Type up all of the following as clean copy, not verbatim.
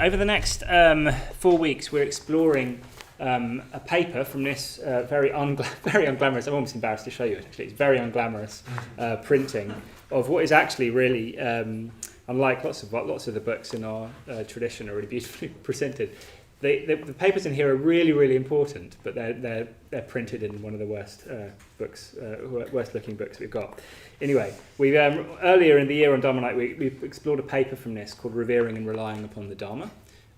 Over the next 4 weeks, we're exploring a paper from this very unglamorous, I'm almost embarrassed to show you it actually, it's very unglamorous printing of what is actually really, unlike lots of the books in our tradition are really beautifully presented. The papers in here are really, really important, but they're printed in one of the worst looking books we've got. Anyway, we've earlier in the year on Dharma Night, we explored a paper from this called Revering and Relying Upon the Dharma.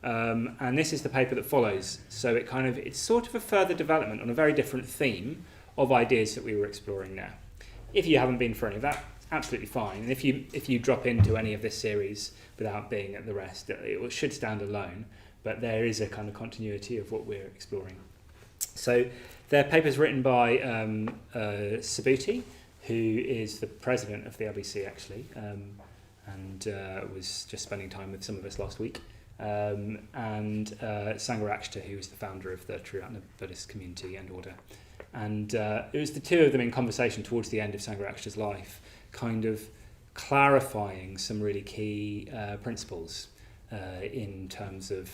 And this is the paper that follows. So it's sort of a further development on a very different theme of ideas that we were exploring now. If you haven't been for any of that, absolutely fine. And if you drop into any of this series without being at the rest, it should stand alone. But there is a kind of continuity of what we're exploring. So their paper's written by Subhuti, who is the president of the LBC actually, and was just spending time with some of us last week. And Sangharakshita, who was the founder of the Triratna Buddhist community and order. And it was the two of them in conversation towards the end of Sangharakshita's life, kind of clarifying some really key principles in terms of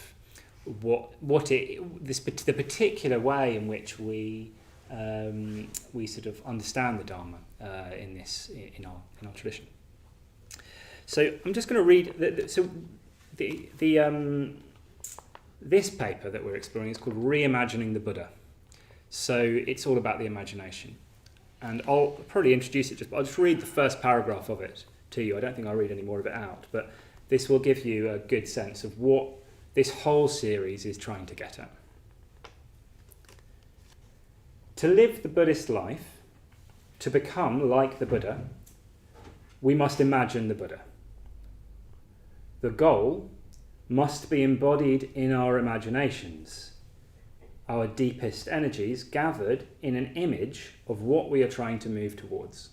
the particular way in which we sort of understand the Dharma in our tradition. So I'm just going to read. This paper that we're exploring is called Reimagining the Buddha. So it's all about the imagination. And I'll probably introduce it I'll just read the first paragraph of it to you. I don't think I'll read any more of it out, but this will give you a good sense of what this whole series is trying to get at. To live the Buddhist life, to become like the Buddha, we must imagine the Buddha. The goal must be embodied in our imaginations, our deepest energies gathered in an image of what we are trying to move towards.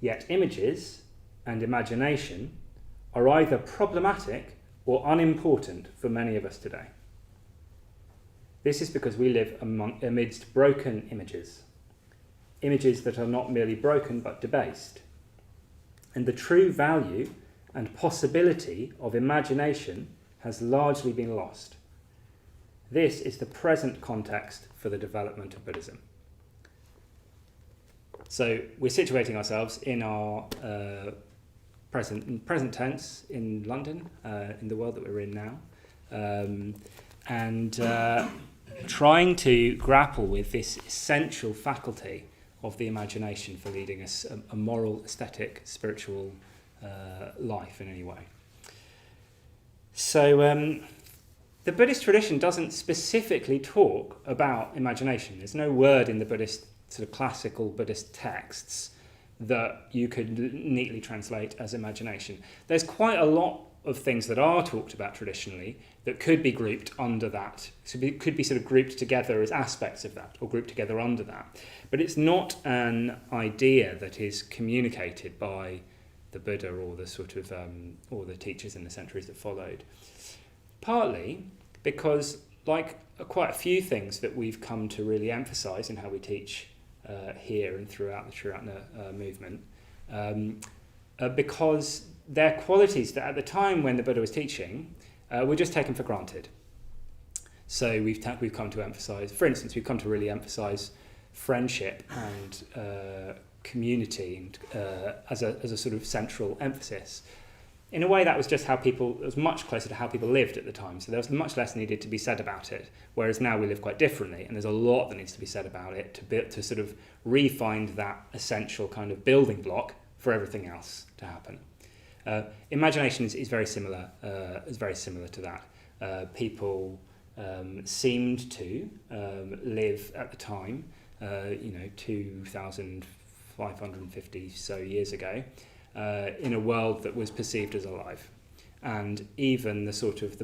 Yet images and imagination are either problematic or unimportant for many of us today. This is because we live amidst broken images that are not merely broken but debased. And the true value and possibility of imagination has largely been lost. This is the present context for the development of Buddhism. So we're situating ourselves in our present tense in London, in the world that we're in now, and trying to grapple with this essential faculty of the imagination for leading us a moral, aesthetic, spiritual life in any way. So the Buddhist tradition doesn't specifically talk about imagination. There's no word in the Buddhist sort of classical Buddhist texts that you could neatly translate as imagination. There's quite a lot of things that are talked about traditionally that could be grouped under that. So it could be sort of grouped together as aspects of that or grouped together under that. But it's not an idea that is communicated by the Buddha or the sort of or the teachers in the centuries that followed. Partly because, like quite a few things that we've come to really emphasise in how we teach here and throughout the Triratna movement, because they're qualities that at the time when the Buddha was teaching were just taken for granted. So we've come to emphasise, for instance, we've come to really emphasise friendship and community as a sort of central emphasis. In a way, that was just it was much closer to how people lived at the time, so there was much less needed to be said about it, whereas now we live quite differently, and there's a lot that needs to be said about it to sort of re-find that essential kind of building block for everything else to happen. Imagination is very similar to that. People seemed to live at the time, 2,550 so years ago, in a world that was perceived as alive, and even the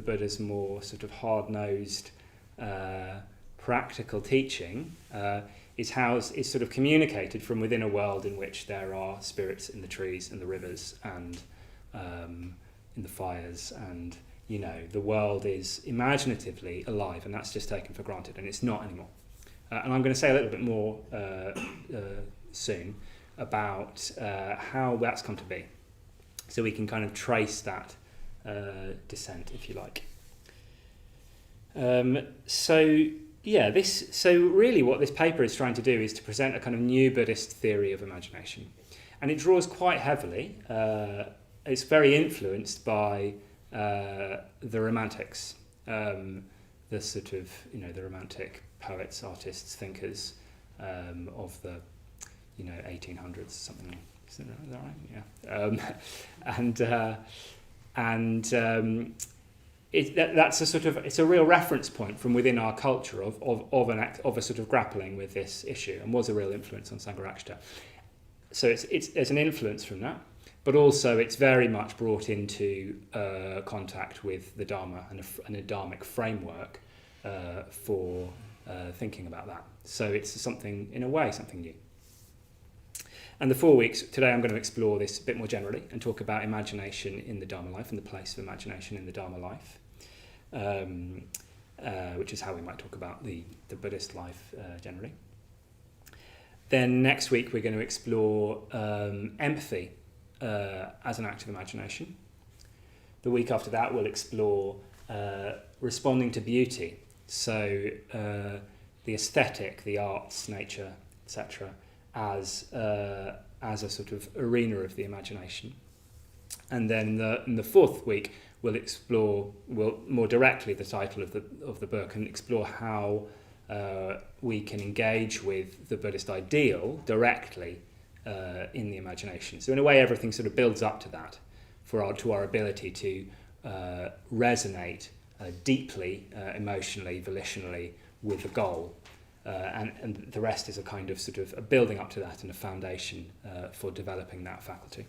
Buddha's more sort of hard-nosed practical teaching is sort of communicated from within a world in which there are spirits in the trees and the rivers and in the fires, and the world is imaginatively alive, and that's just taken for granted, and it's not anymore. And I'm going to say a little bit more soon about how that's come to be, so we can kind of trace that descent, if you like. So really what this paper is trying to do is to present a kind of new Buddhist theory of imagination. And it draws quite heavily, it's very influenced by the Romantics, the sort of, the Romantic poets, artists, thinkers of the, 1800s, something. Is that right? Yeah. That's a sort of, it's a real reference point from within our culture of a sort of grappling with this issue, and was a real influence on Sangharakshita. So there's an influence from that, but also it's very much brought into contact with the Dharma and a Dharmic framework for thinking about that. So it's something, in a way, something new. And the 4 weeks, today I'm going to explore this a bit more generally and talk about imagination in the Dharma life and the place of imagination in the Dharma life, which is how we might talk about the Buddhist life generally. Then next week we're going to explore empathy as an act of imagination. The week after that we'll explore responding to beauty, so the aesthetic, the arts, nature, etc., as a sort of arena of the imagination. And then in the fourth week we'll explore, more directly, the title of the book, and explore how we can engage with the Buddhist ideal directly in the imagination. So in a way everything sort of builds up to that, to our ability to resonate deeply, emotionally, volitionally with the goal. And the rest is a kind of sort of a building up to that and a foundation for developing that faculty.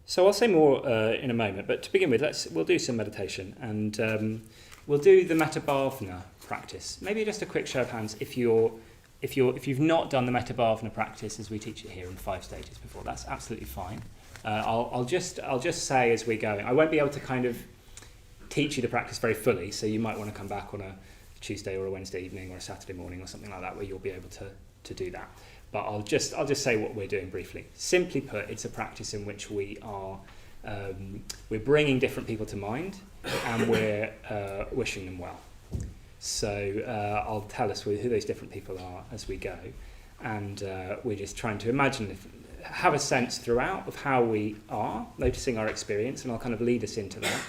So I'll say more in a moment, but to begin with, we'll do some meditation, and we'll do the Metta Bhavana practice. Maybe just a quick show of hands if you've not done the Metta Bhavana practice as we teach it here in 5 stages before. That's absolutely fine. I'll just say as we go. I won't be able to kind of teach you the practice very fully, so you might want to come back on a Tuesday or a Wednesday evening or a Saturday morning or something like that, where you'll be able to do that. But I'll just say what we're doing briefly. Simply put, it's a practice in which we're bringing different people to mind, and we're wishing them well. So I'll tell us who those different people are as we go, and we're just trying to imagine, have a sense throughout of how we are, noticing our experience, and I'll kind of lead us into that.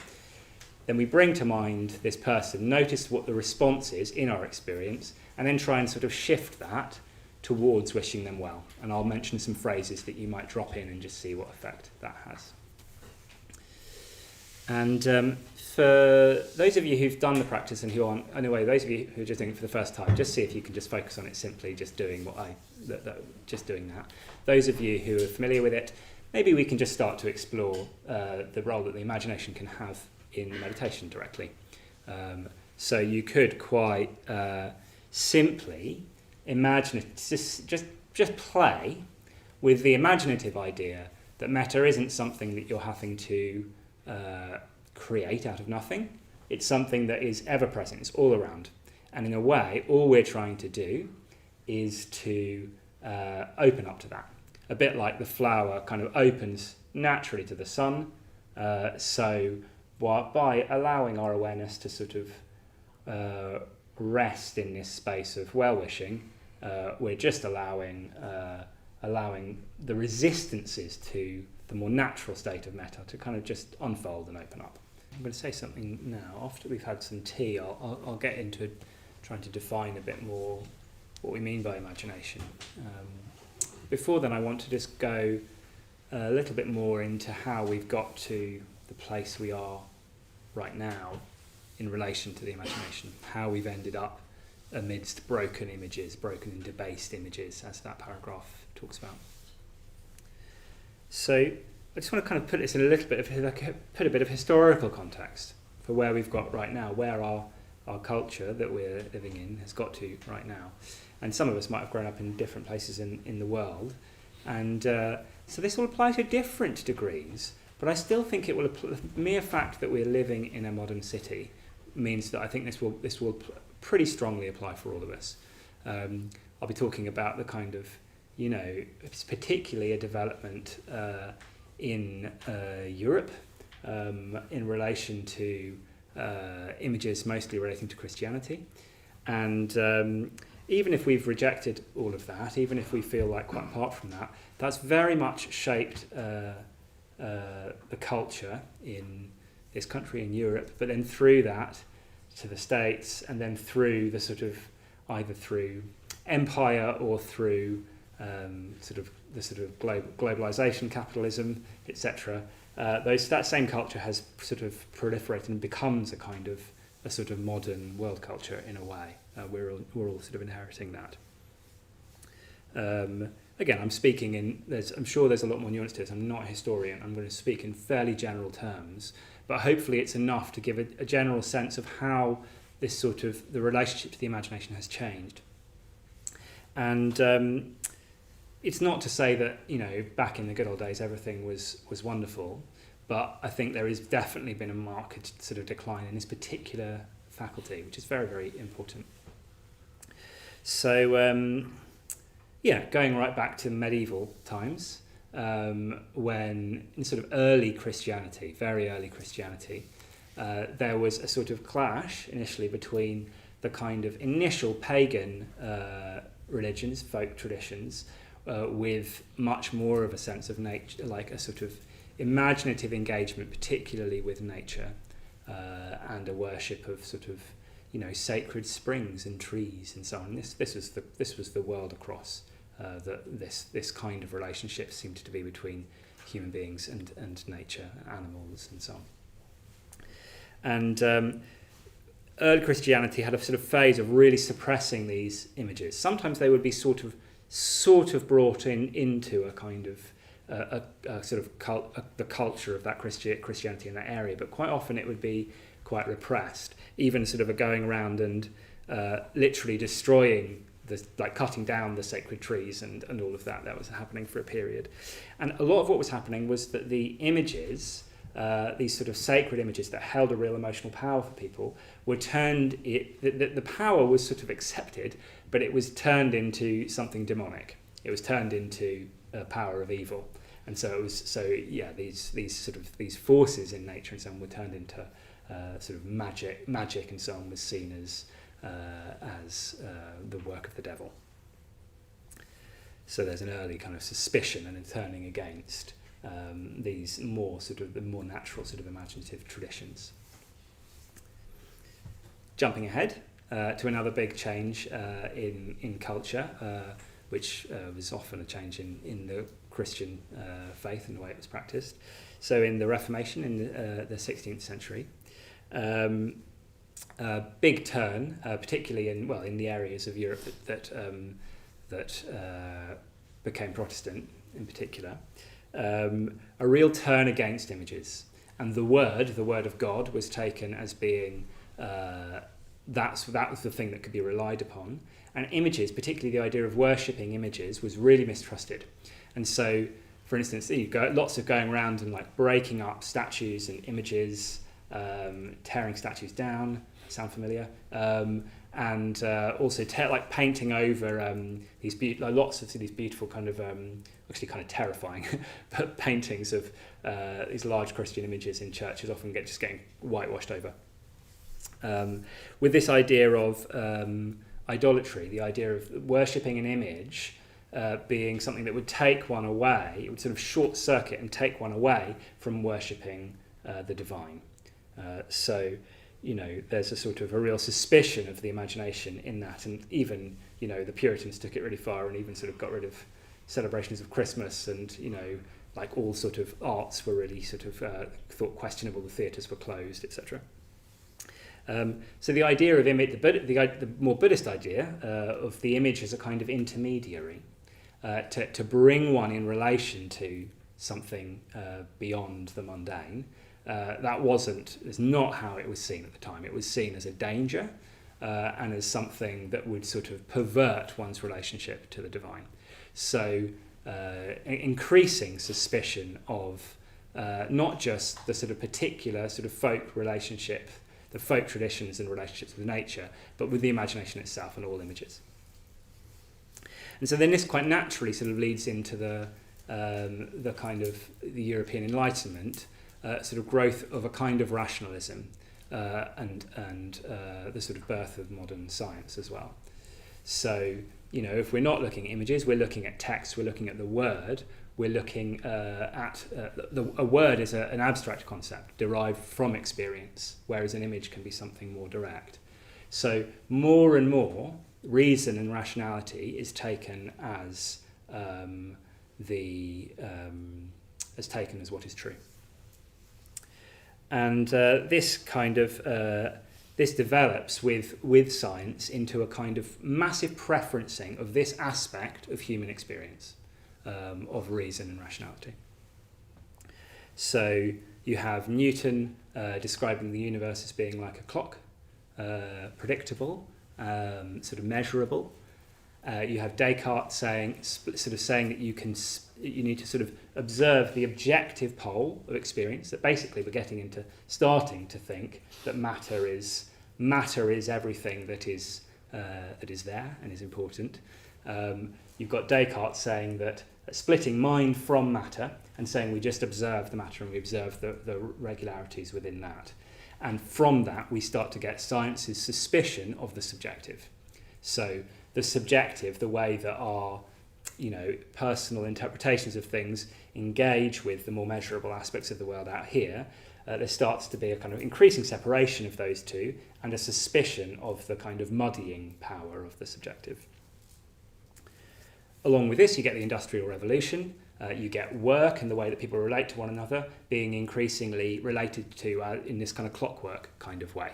Then we bring to mind this person, notice what the response is in our experience, and then try and sort of shift that towards wishing them well. And I'll mention some phrases that you might drop in and just see what effect that has. And for those of you who've done the practice and who aren't, anyway, those of you who are just doing it for the first time, just see if you can just focus on it simply, just doing just doing that. Those of you who are familiar with it, maybe we can just start to explore the role that the imagination can have in meditation directly. So you could quite simply imagine, just play with the imaginative idea that metta isn't something that you're having to create out of nothing. It's something that is ever present, it's all around. And in a way, all we're trying to do is to open up to that. A bit like the flower kind of opens naturally to the sun, so by allowing our awareness to sort of rest in this space of well-wishing, we're just allowing the resistances to the more natural state of metta to kind of just unfold and open up. I'm going to say something now. After we've had some tea, I'll get into trying to define a bit more what we mean by imagination. Before then, I want to just go a little bit more into how we've got to the place we are right now in relation to the imagination, how we've ended up amidst broken images, broken and debased images, as that paragraph talks about. So I just want to kind of put this in a little bit of historical context for where we've got right now, where our culture that we're living in has got to right now. And some of us might have grown up in different places in the world, and so this will apply to different degrees, but I still think it will apply. The mere fact that we're living in a modern city means that I think this will pretty strongly apply for all of us. I'll be talking about the kind of, it's particularly a development in Europe in relation to images mostly relating to Christianity. And even if we've rejected all of that, even if we feel like quite apart from that, that's very much shaped the culture in this country in Europe, but then through that to the States, and then through the sort of either through empire or through globalization, capitalism, etc. That same culture has sort of proliferated and becomes a kind of a sort of modern world culture in a way. We're all sort of inheriting that. Again, I'm speaking I'm sure there's a lot more nuance to this. I'm not a historian. I'm going to speak in fairly general terms, but hopefully it's enough to give a general sense of how this sort of the relationship to the imagination has changed. And it's not to say that, you know, back in the good old days everything was wonderful, but I think there has definitely been a marked sort of decline in this particular faculty, which is very, very important. So, going right back to medieval times, when in sort of early Christianity, very early Christianity, there was a sort of clash initially between the kind of initial pagan religions, folk traditions, with much more of a sense of nature, like a sort of imaginative engagement, particularly with nature, and a worship of sort of, you know, sacred springs and trees and so on. This was the world across that this kind of relationship seemed to be between human beings and nature, animals and so on. And early Christianity had a sort of phase of really suppressing these images. Sometimes they would be sort of brought into a kind of the culture of that Christianity in that area, but quite often it would be quite repressed, even sort of going around and literally destroying, cutting down the sacred trees and all of that was happening for a period. And a lot of what was happening was that the images, these sort of sacred images that held a real emotional power for people, were turned, the power was sort of accepted, but it was turned into something demonic. It was turned into a power of evil. And so these forces in nature and so on were turned into sort of magic and so on was seen as the work of the devil. So there's an early kind of suspicion and a turning against these the more natural sort of imaginative traditions. Jumping ahead to another big change in culture, which was often a change in the Christian faith and the way it was practiced. So in the Reformation in the 16th century, big turn, particularly in the areas of Europe that became Protestant in particular, a real turn against images, and the word of God was taken as being that was the thing that could be relied upon, and images, particularly the idea of worshipping images, was really mistrusted. And so, for instance, you got lots of going around and like breaking up statues and images, tearing statues down. Sound familiar? And also painting over lots of these beautiful kind of actually kind of terrifying but paintings of these large Christian images in churches, often getting whitewashed over. With this idea of idolatry, the idea of worshipping an image being something that would take one away, it would sort of short circuit and take one away from worshipping the divine. So, you know, there's a sort of a real suspicion of the imagination in that, and even, you know, the Puritans took it really far and even sort of got rid of celebrations of Christmas, and, you know, like all sort of arts were really sort of thought questionable, the theatres were closed, etc. So the idea of the more Buddhist idea of the image as a kind of intermediary, to bring one in relation to something beyond the mundane, is not how it was seen at the time. It was seen as a danger and as something that would sort of pervert one's relationship to the divine. So increasing suspicion of not just the sort of particular sort of folk relationship, the folk traditions and relationships with nature, but with the imagination itself and all images. And so then this quite naturally sort of leads into the the kind of the European Enlightenment, sort of growth of a kind of rationalism, and the sort of birth of modern science as well. So, you know, if we're not looking at images, we're looking at text, we're looking at the word, we're looking at a word is an abstract concept derived from experience, whereas an image can be something more direct. So more and more, reason and rationality is taken as taken as what is true. And this kind of this develops with science into a kind of massive preferencing of this aspect of human experience, of reason and rationality. So you have Newton describing the universe as being like a clock, predictable, sort of measurable. You have Descartes saying that you need to sort of observe the objective pole of experience. That basically we're starting to think that matter is everything that is there and is important. You've got Descartes saying that splitting mind from matter and saying we just observe the matter and we observe the regularities within that. And from that we start to get science's suspicion of the subjective. So the subjective, the way that our, you know, personal interpretations of things engage with the more measurable aspects of the world out here, there starts to be a kind of increasing separation of those two and a suspicion of the kind of muddying power of the subjective. Along with this, you get the Industrial Revolution. You get work and the way that people relate to one another being increasingly related to in this kind of clockwork kind of way,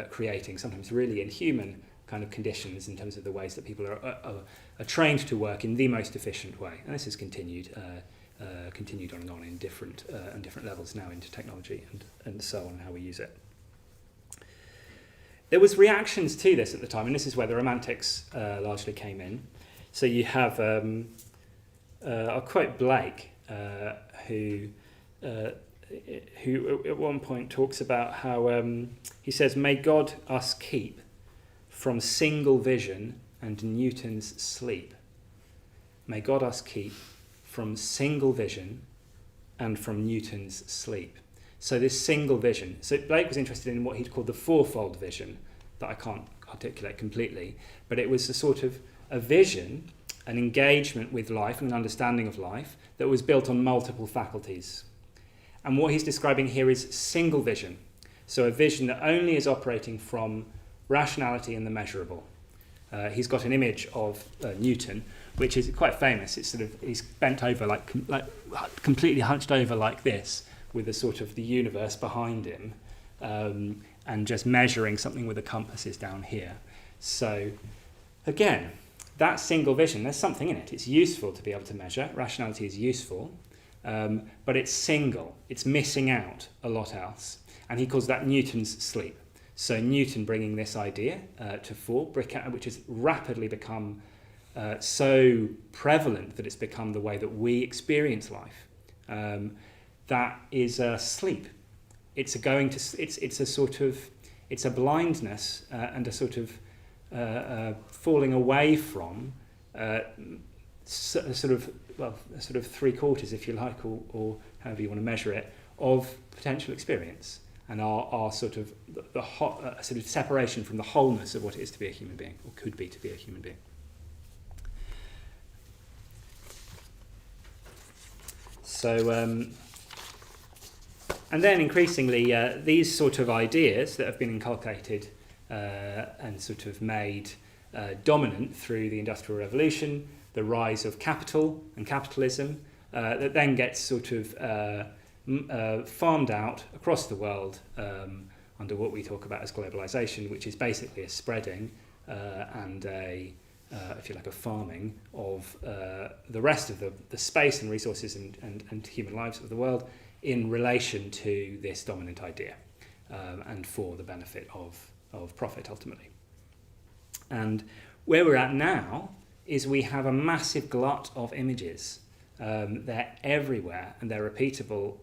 creating sometimes really inhuman kind of conditions in terms of the ways that people are trained to work in the most efficient way. And this has continued on and on in different levels now into technology and so on, how we use it. There was reactions to this at the time, and this is where the Romantics largely came in. So you have, I'll quote Blake, who at one point talks about how he says, "May God us keep from single vision and Newton's sleep." May God us keep from single vision and from Newton's sleep. So this single vision. So Blake was interested in what he'd called the fourfold vision, that I can't articulate completely, but it was a sort of a vision, an engagement with life and an understanding of life that was built on multiple faculties. And what he's describing here is single vision. So a vision that only is operating from rationality and the measurable. He's got an image of Newton, which is quite famous. It's sort of, he's bent over like completely hunched over like this, with a sort of the universe behind him, and just measuring something with the compasses down here. So again, that single vision, there's something in it. It's useful to be able to measure. Rationality is useful, but it's single. It's missing out a lot else. And he calls that Newton's sleep. So Newton bringing this idea to fore, which has rapidly become so prevalent that it's become the way that we experience life. That is a sleep. It's a blindness and a sort of falling away from sort of three quarters, if you like, or however you want to measure it, of potential experience, and our sort of sort of separation from the wholeness of what it is to be a human being, or could be to be a human being. So, and then increasingly, these sort of ideas that have been inculcated and sort of made dominant through the Industrial Revolution, the rise of capital and capitalism, that then gets sort of farmed out across the world under what we talk about as globalization, which is basically a spreading and if you like, a farming of the rest of the space and resources and human lives of the world in relation to this dominant idea, and for the benefit of profit ultimately. And where we're at now is we have a massive glut of images. They're everywhere and they're repeatable.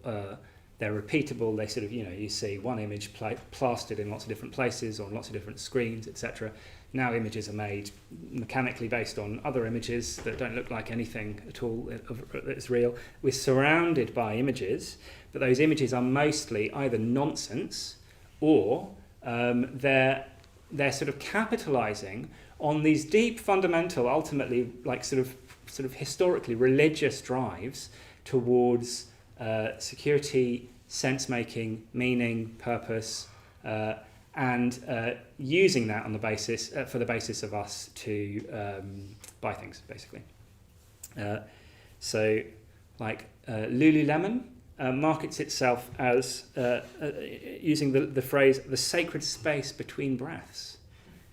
They sort of, you see one image plastered in lots of different places on lots of different screens, etc. Now images are made mechanically based on other images that don't look like anything at all that's real. We're surrounded by images, but those images are mostly either nonsense or they're sort of capitalizing on these deep, fundamental, ultimately like sort of historically religious drives towards security, sense-making, meaning, purpose, and using that on the basis for the basis of us to buy things, basically. So, like Lululemon markets itself as using the phrase "the sacred space between breaths."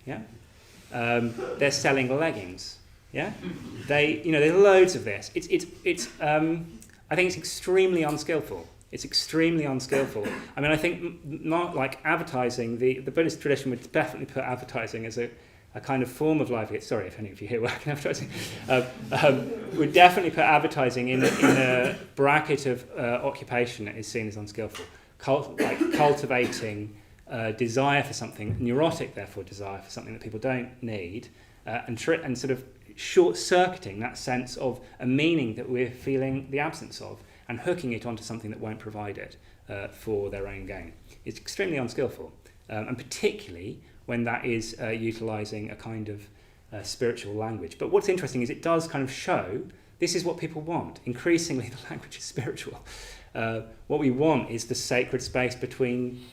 Yeah, they're selling leggings. Yeah, there's loads of this. I think it's extremely unskillful. It's extremely unskillful. I mean, I think like advertising, the Buddhist tradition would definitely put advertising as a kind of form of livelihood. Sorry if any of you here work in advertising. Would definitely put advertising in a bracket of occupation that is seen as unskillful. Cultivating desire for something, neurotic, therefore, desire for something that people don't need, and sort of short-circuiting that sense of a meaning that we're feeling the absence of, and hooking it onto something that won't provide it for their own gain. It's extremely unskillful, and particularly when that is utilising a kind of spiritual language. But what's interesting is it does kind of show this is what people want. Increasingly, the language is spiritual. What we want is the sacred space between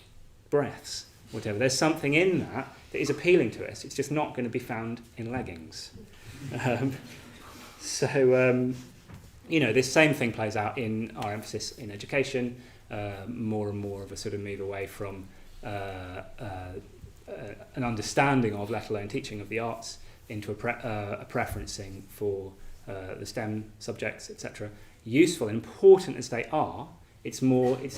breaths, whatever. There's something in that is appealing to us. It's just not going to be found in leggings. This same thing plays out in our emphasis in education, more and more of a sort of move away from an understanding of, let alone teaching of the arts, into a preferencing for the STEM subjects, etc. Useful and important as they are, it's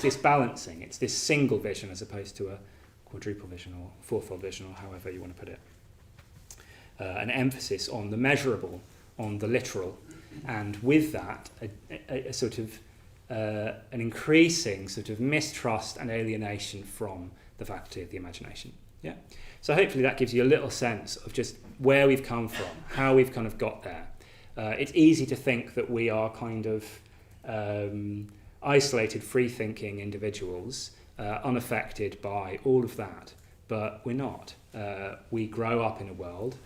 this balancing, it's this single vision as opposed to a quadruple vision or fourfold vision, or however you want to put it. An emphasis on the measurable, on the literal, and with that a sort of an increasing sort of mistrust and alienation from the faculty of the imagination. Yeah. So hopefully that gives you a little sense of just where we've come from, how we've kind of got there. It's easy to think that we are kind of isolated, free-thinking individuals, unaffected by all of that, but we're not. We grow up in a world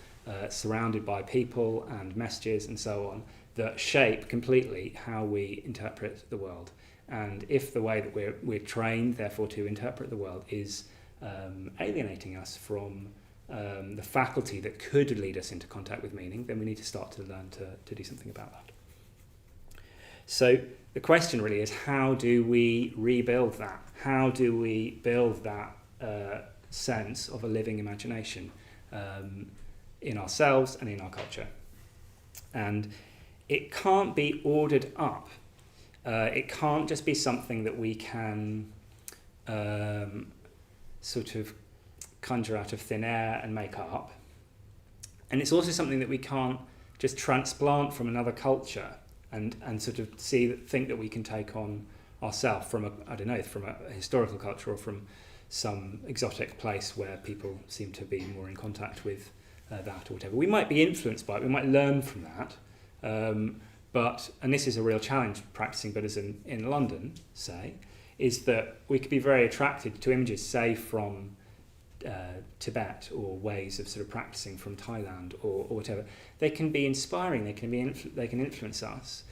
surrounded by people and messages and so on that shape completely how we interpret the world. And if the way that we're trained, therefore, to interpret the world is alienating us from the faculty that could lead us into contact with meaning, then we need to start to learn to do something about that. So the question really is, how do we rebuild that? How do we build that sense of a living imagination in ourselves and in our culture? And it can't be ordered up. It can't just be something that we can sort of conjure out of thin air and make up. And it's also something that we can't just transplant from another culture and sort of think that we can take on ourselves from a historical culture or from some exotic place where people seem to be more in contact with that or whatever. We might be influenced by it, we might learn from that, and this is a real challenge practicing Buddhism in London, say, is that we could be very attracted to images, say, from Tibet, or ways of sort of practicing from Thailand or whatever. They can be inspiring, they can influence us,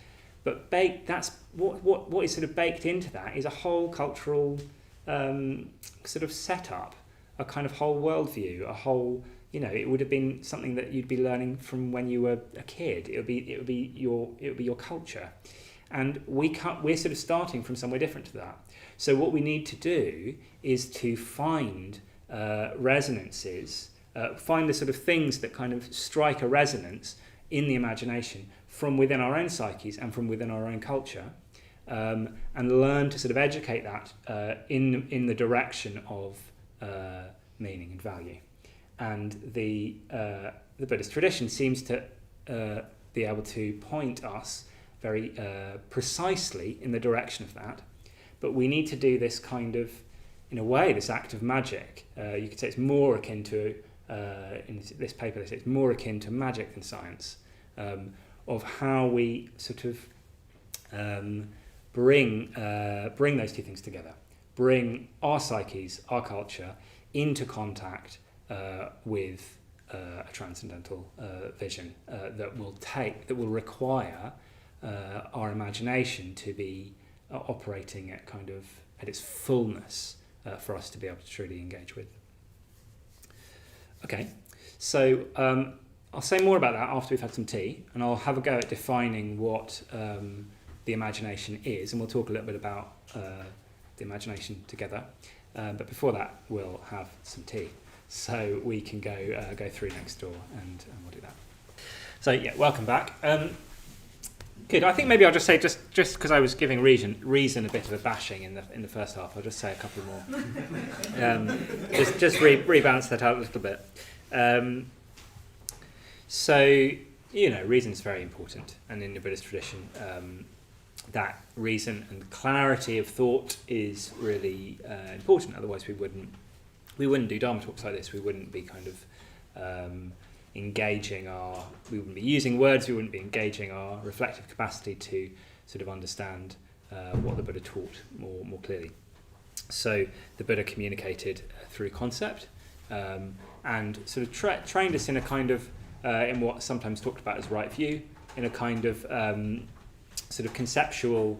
but that's what is sort of baked into that is a whole cultural sort of setup, a kind of whole worldview, a whole, it would have been something that you'd be learning from when you were a kid. It would be your culture, and we're sort of starting from somewhere different to that. So what we need to do is to find resonances, find the sort of things that kind of strike a resonance in the imagination from within our own psyches and from within our own culture, and learn to sort of educate that in the direction of meaning and value. And the Buddhist tradition seems to be able to point us very precisely in the direction of that. But we need to do this kind of, in a way, this act of magic. You could say it's more akin to in this paper, they say it's more akin to magic than science, of how we sort of bring those two things together, bring our psyches, our culture, into contact with a transcendental vision that will require our imagination to be operating at its fullness for us to be able to truly engage with. Okay, so I'll say more about that after we've had some tea, and I'll have a go at defining what the imagination is, and we'll talk a little bit about the imagination together. But before that, we'll have some tea, so we can go through next door, and we'll do that. So yeah, welcome back. Good. I think maybe I'll just say just because I was giving reason a bit of a bashing in the first half, I'll just say a couple more. Just rebalance that out a little bit. So reason is very important, and in the Buddhist tradition, that reason and clarity of thought is really important. Otherwise, we wouldn't do Dharma talks like this. We wouldn't be kind of we wouldn't be using words. We wouldn't be engaging our reflective capacity to sort of understand what the Buddha taught more clearly. So the Buddha communicated through concept, and sort of trained us in a kind of in what sometimes talked about as right view, in a kind of sort of conceptual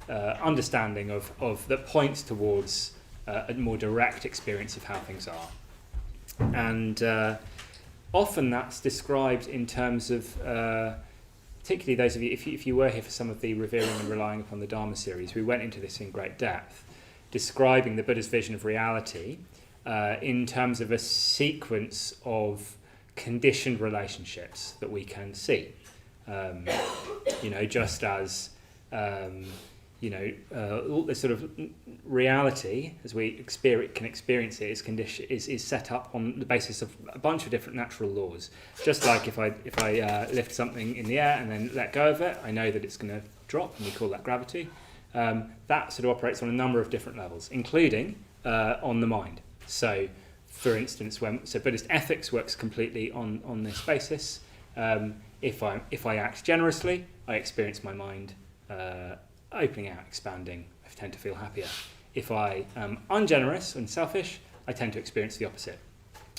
understanding of that points towards a more direct experience of how things are. And often that's described in terms of, particularly those of you, if you were here for some of the Revering and Relying upon the Dharma series, we went into this in great depth, describing the Buddha's vision of reality in terms of a sequence of conditioned relationships that we can see. Just as all this sort of reality as we can experience it is set up on the basis of a bunch of different natural laws. Just like if I lift something in the air and then let go of it, I know that it's going to drop, and we call that gravity. That sort of operates on a number of different levels, including on the mind. So, for instance, Buddhist ethics works completely on this basis. If I act generously, I experience my mind opening out, expanding. I tend to feel happier. If I am ungenerous and selfish, I tend to experience the opposite.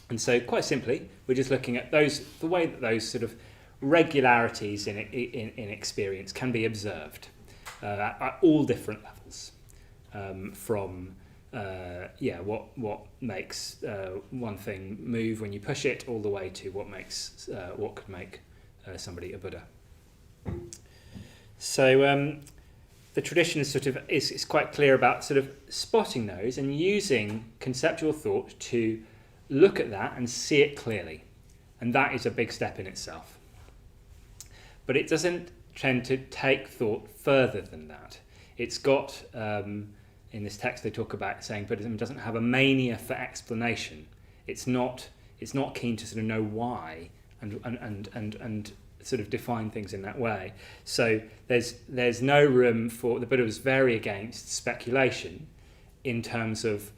And so, quite simply, we're just looking at the way that those sort of regularities in experience can be observed at all different levels, from what makes one thing move when you push it, all the way to what could make somebody a Buddha. So the tradition is quite clear about sort of spotting those and using conceptual thought to look at that and see it clearly, and that is a big step in itself. But it doesn't tend to take thought further than that. It's got in this text they talk about saying Buddhism doesn't have a mania for explanation. It's not keen to sort of know why and sort of define things in that way. So there's no room for, the Buddha was very against speculation in terms of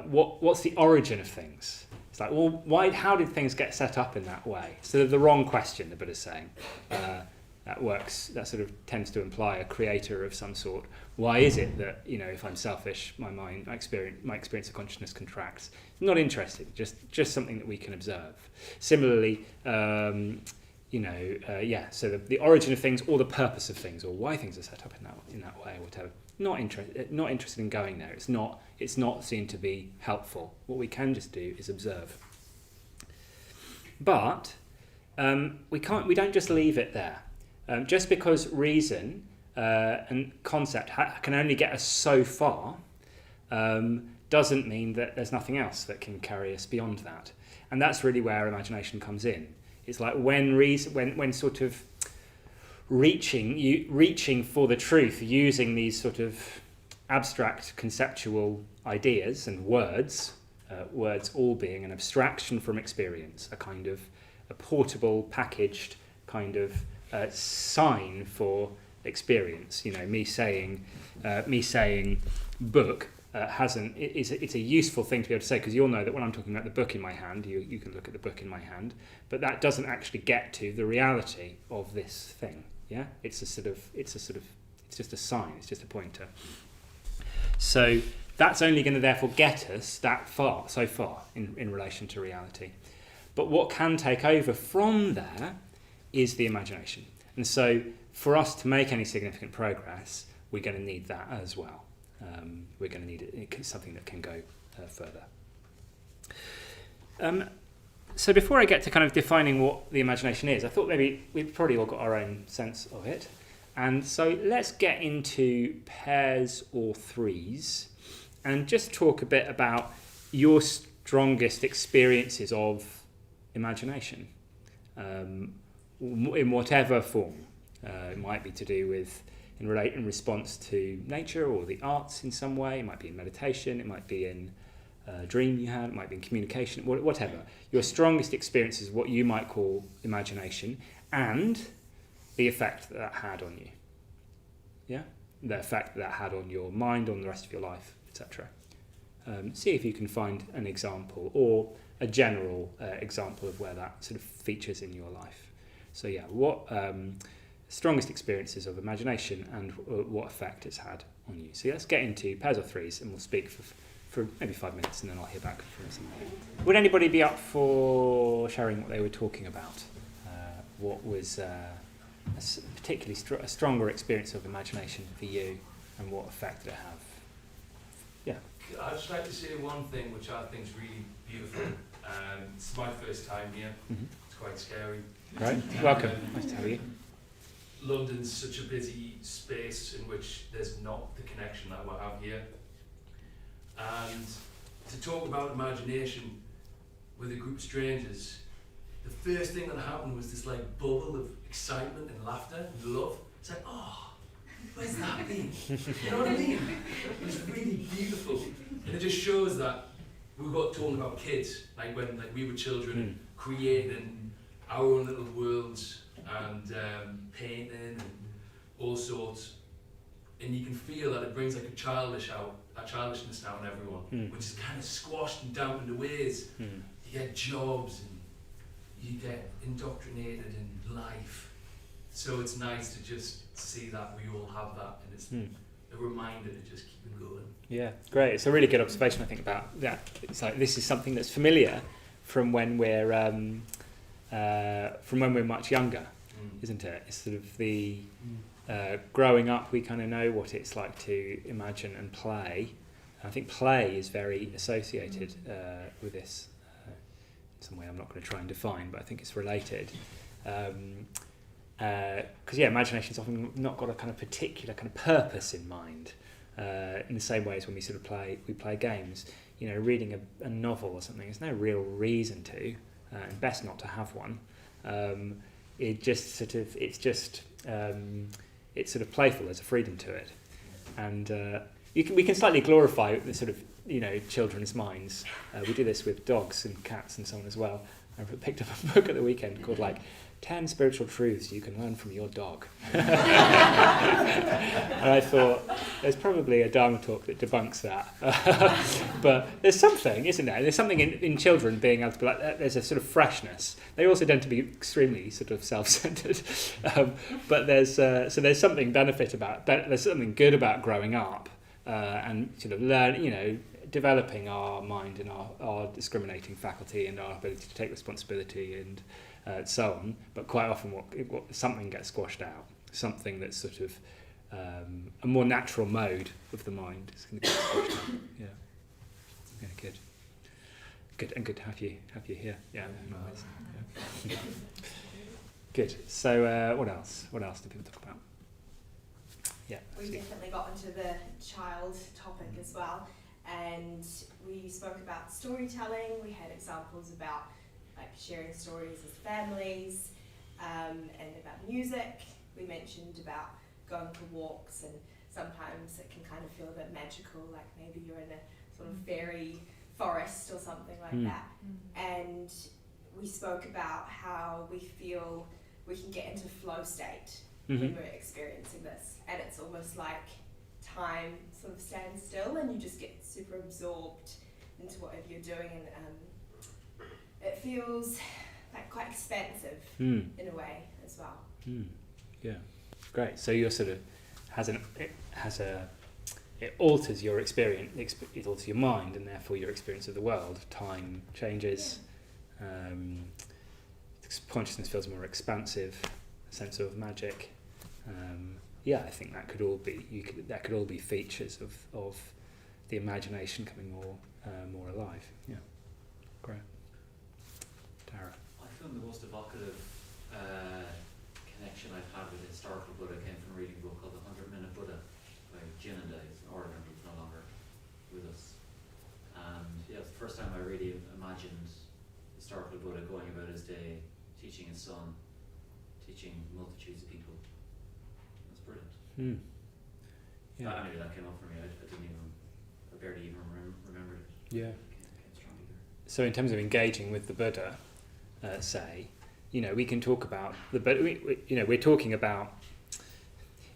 what's the origin of things. It's like, well, how did things get set up in that way? So the wrong question, the Buddha's saying. That sort of tends to imply a creator of some sort. Why is it that, if I'm selfish, my experience of consciousness contracts? Not interesting, just something that we can observe. Similarly, so the origin of things, or the purpose of things, or why things are set up in that way, or whatever. Not interested in going there. It's not seen to be helpful. What we can just do is observe. But we don't just leave it there. Just because reason and concept can only get us so far, doesn't mean that there's nothing else that can carry us beyond that. And that's really where imagination comes in. It's like when sort of reaching for the truth, using these sort of abstract conceptual ideas and words all being an abstraction from experience, a kind of a portable, packaged kind of sign for experience. Me saying book it's a useful thing to be able to say, because you'll know that when I'm talking about the book in my hand, you can look at the book in my hand, but that doesn't actually get to the reality of this thing. Yeah, it's just a sign, it's just a pointer. So that's only going to therefore get us so far in relation to reality. But what can take over from there is the imagination. And so for us to make any significant progress, we're going to need that as well. We're going to need something that can go further. So before I get to kind of defining what the imagination is, I thought maybe we've probably all got our own sense of it. And so let's get into pairs or threes and just talk a bit about your strongest experiences of imagination in whatever form. It might be to do with in response to nature or the arts in some way. It might be in meditation, it might be in a dream you had, it might be in communication, whatever. Your strongest experience is what you might call imagination, and the effect that had on you. Yeah? The effect that had on your mind, on the rest of your life, etc. See if you can find an example or a general example of where that sort of features in your life. So yeah, what strongest experiences of imagination and what effect it's had on you. So let's get into pairs or threes, and we'll speak for maybe 5 minutes, and then I'll hear back from somebody. Would anybody be up for sharing what they were talking about? What was a particularly a stronger experience of imagination for you, and what effect did it have? Yeah. I'd just like to say one thing which I think is really beautiful. It's my first time here. Mm-hmm. It's quite scary. Right. Welcome. Nice to have you. London's such a busy space in which there's not the connection that we have here. And to talk about imagination with a group of strangers, the first thing that happened was this like bubble of excitement and laughter and love. It's like, oh, where's that been? You know what I mean? It was really beautiful. And it just shows that we got talking about kids, like when we were children, creating our own little worlds and painting and all sorts. And you can feel that it brings like a childishness out in everyone, which is kind of squashed and dampened away as you get jobs and you get indoctrinated in life. So it's nice to just see that we all have that, and it's a reminder to just keep it going. Yeah, great. It's a really good observation, I think, about that. It's like this is something that's familiar from when we're much younger, isn't it? It's sort of the growing up, we kind of know what it's like to imagine and play. I think play is very associated with this in some way I'm not going to try and define, but I think it's related. Because imagination's often not got a kind of particular kind of purpose in mind. In the same way as when we sort of play games. You know, reading a novel or something, there's no real reason to, and best not to have one. It's sort of playful. There's a freedom to it, and we can slightly glorify the sort of children's minds. We do this with dogs and cats and so on as well. I picked up a book at the weekend called 10 spiritual truths you can learn from your dog. And I thought, there's probably a Dharma talk that debunks that. But there's something, isn't there? There's something in children being able to be like, there's a sort of freshness. They also tend to be extremely sort of self-centered. But there's something there's something good about growing up and sort of developing our mind and our discriminating faculty and our ability to take responsibility and so on, but quite often something gets squashed out, something that's sort of a more natural mode of the mind is going to get squashed out. Yeah, good, and good to have you here. Yeah, nice. Yeah. Good. So what else do people talk about? Yeah, we definitely got into the child topic as well, and we spoke about storytelling. We had examples about sharing stories as families, and about music. We mentioned about going for walks, and sometimes it can kind of feel a bit magical, like maybe you're in a sort of fairy forest or something like that. And we spoke about how we feel we can get into flow state when we're experiencing this, and it's almost like time sort of stands still and you just get absorbed into whatever you're doing, and it feels like quite expansive in a way as well. Yeah, great. So you're sort of it alters your experience. It alters your mind, and therefore your experience of the world. Time changes. Consciousness feels more expansive. A sense of magic. I think that could all be features of the imagination coming more alive. Yeah, great. Tara. I found the most evocative connection I've had with historical Buddha came from reading a book called The 100-Minute Buddha by Jinanda. He's an ordinary, he's no longer with us. And it's the first time I really imagined historical Buddha going about his day, teaching his son, teaching multitudes of people. That's brilliant. Anyway, that came up for me. I barely even remembered it. Yeah. Came strongly there. So in terms of engaging with the Buddha, we can talk about the Buddha. We're talking about,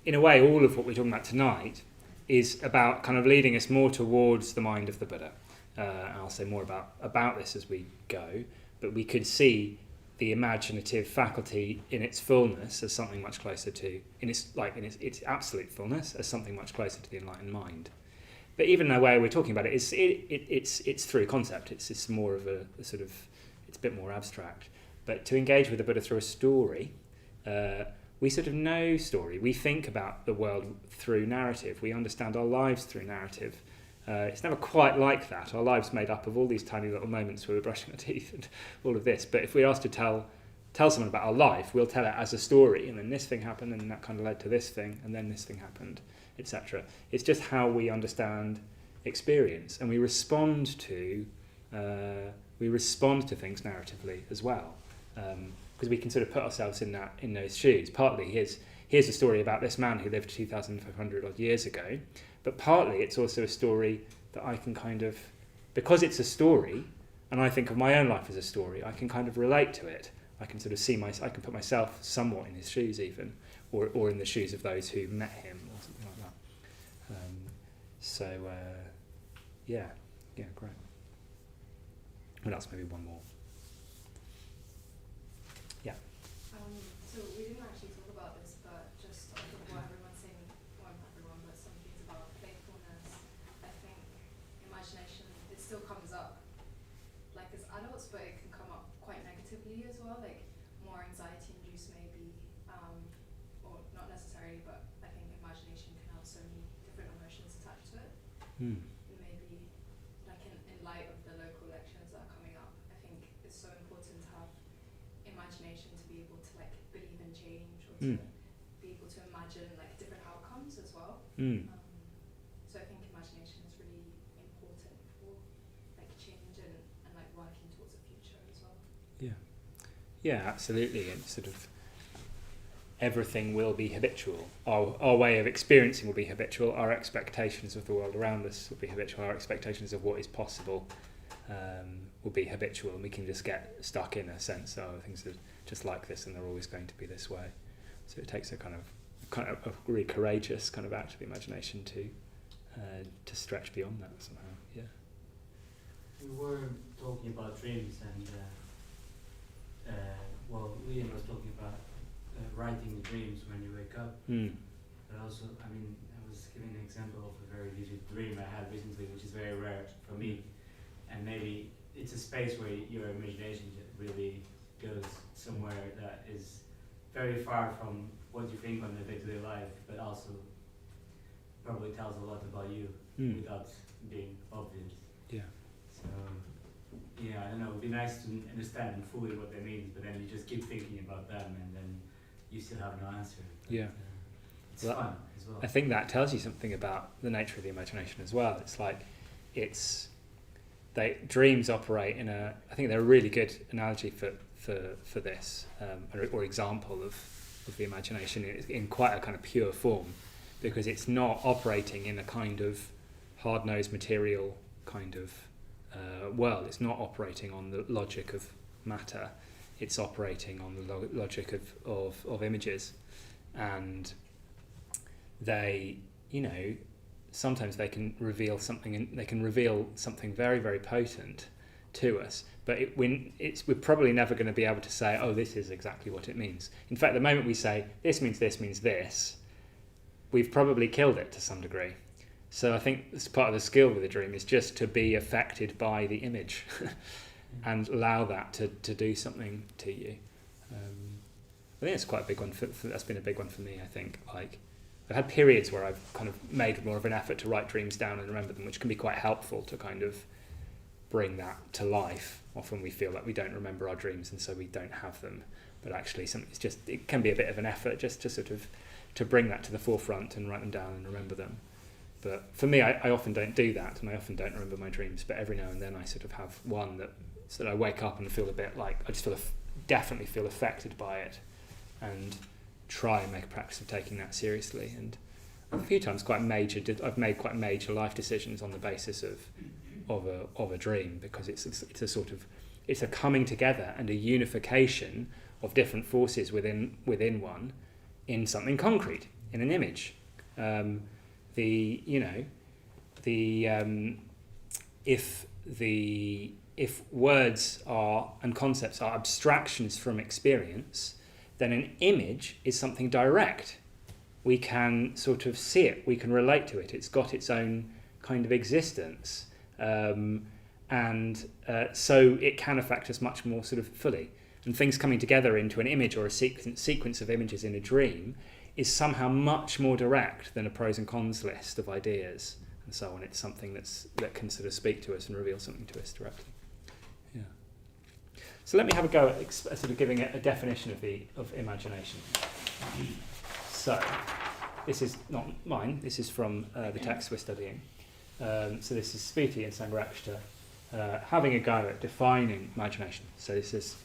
in a way, all of what we're talking about tonight is about kind of leading us more towards the mind of the Buddha. I'll say more about this as we go, but we could see the imaginative faculty in its fullness as something much closer to, in its absolute fullness as something much closer to the enlightened mind. But even the way we're talking about it, it's through concept. It's more of a sort of, it's a bit more abstract. But to engage with the Buddha through a story, we sort of know story. We think about the world through narrative. We understand our lives through narrative. It's never quite like that. Our lives made up of all these tiny little moments where we're brushing our teeth and all of this. But if we ask to tell someone about our life, we'll tell it as a story. And then this thing happened, and that kind of led to this thing, and then this thing happened, etc. It's just how we understand experience, and we respond to things narratively as well, because we can sort of put ourselves in those shoes. Partly, here's a story about this man who lived 2,500 odd years ago, but partly it's also a story that I can kind of, because it's a story, and I think of my own life as a story, I can kind of relate to it. I can sort of I can put myself somewhat in his shoes even, or in the shoes of those who met him, or something like that. Great. What else? Maybe one more. Yeah. So we didn't actually talk about this, but just on top of what everyone's saying, well, not everyone, but some things about playfulness, I think imagination, it still comes up, like as adults, but it can come up quite negatively as well, like more anxiety-induced maybe, or not necessarily, but I think imagination can have so many different emotions attached to it. Maybe, like in light of the local elections that are coming up, I think it's so important to have imagination to be able to like believe in change, or to be able to imagine like different outcomes as well. So I think imagination is really important for like change and like working towards a future as well. Yeah, absolutely. And sort of everything will be habitual. Our way of experiencing will be habitual. Our expectations of the world around us will be habitual. Our expectations of what is possible will be habitual, and we can just get stuck in a sense of things are just like this and they're always going to be this way. So it takes a kind of a really courageous kind of act of the imagination to stretch beyond that somehow. Yeah. We were talking about dreams, and Liam was talking about writing dreams when you wake up. But also, I was giving an example of a very vivid dream I had recently, which is very rare for me. And maybe it's a space where your imagination really goes somewhere that is very far from what you think on the day-to-day life, but also probably tells a lot about you without being obvious. Yeah. So, I don't know, it would be nice to understand fully what that means, but then you just keep thinking about them and then you still have no answer. But, it's fun as well. I think that tells you something about the nature of the imagination as well. It's like, dreams operate in I think they're a really good analogy for this, or example of the imagination in quite a kind of pure form, because it's not operating in a kind of hard-nosed material kind of world. It's not operating on the logic of matter. It's operating on the logic of images, and they, sometimes they can reveal something, and they can reveal something very, very potent to us. But we're probably never going to be able to say, oh, this is exactly what it means. In fact, the moment we say, this means this, we've probably killed it to some degree. So I think it's part of the skill with a dream is just to be affected by the image and allow that to do something to you. I think it's quite a big one. That's been a big one for me, I think. Like, I've had periods where I've kind of made more of an effort to write dreams down and remember them, which can be quite helpful to kind of bring that to life. Often we feel like we don't remember our dreams and so we don't have them. But actually, it can be a bit of an effort just to sort of to bring that to the forefront and write them down and remember them. But for me, I often don't do that, and I often don't remember my dreams. But every now and then, I sort of have one that I wake up and feel a bit like I just definitely feel affected by it, and try and make a practice of taking that seriously. And a few times, I've made quite major life decisions on the basis of a dream, because it's a coming together and a unification of different forces within one in something concrete, in an image. If words and concepts are abstractions from experience, then an image is something direct. We can sort of see it, we can relate to it, it's got its own kind of existence. So it can affect us much more sort of fully. And things coming together into an image or a sequence of images in a dream is somehow much more direct than a pros and cons list of ideas and so on. It's something that can sort of speak to us and reveal something to us directly. Yeah. So let me have a go at sort of giving it a definition of imagination. So this is not mine. This is from the text we're studying. So this is Spiti and Sangharakshita having a go at defining imagination. So this is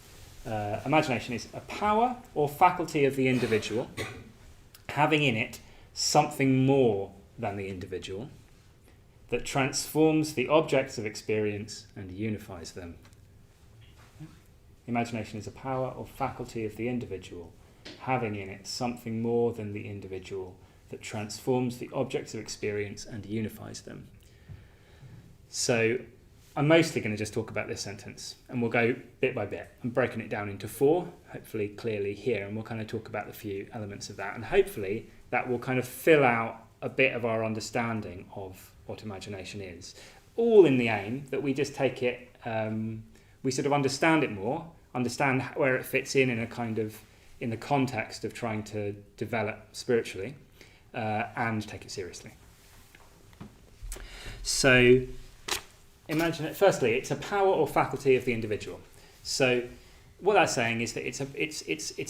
imagination is a power or faculty of the individual having in it something more than the individual that transforms the objects of experience and unifies them. Imagination is a power or faculty of the individual having in it something more than the individual that transforms the objects of experience and unifies them. So I'm mostly going to just talk about this sentence, and we'll go bit by bit. I'm breaking it down into 4, hopefully clearly here, and we'll kind of talk about the few elements of that, and hopefully that will kind of fill out a bit of our understanding of what imagination is, all in the aim that we just take it, we sort of understand it more, understand where it fits in a kind of, in the context of trying to develop spiritually, and take it seriously. So firstly, it's a power or faculty of the individual. So what that's saying is that it's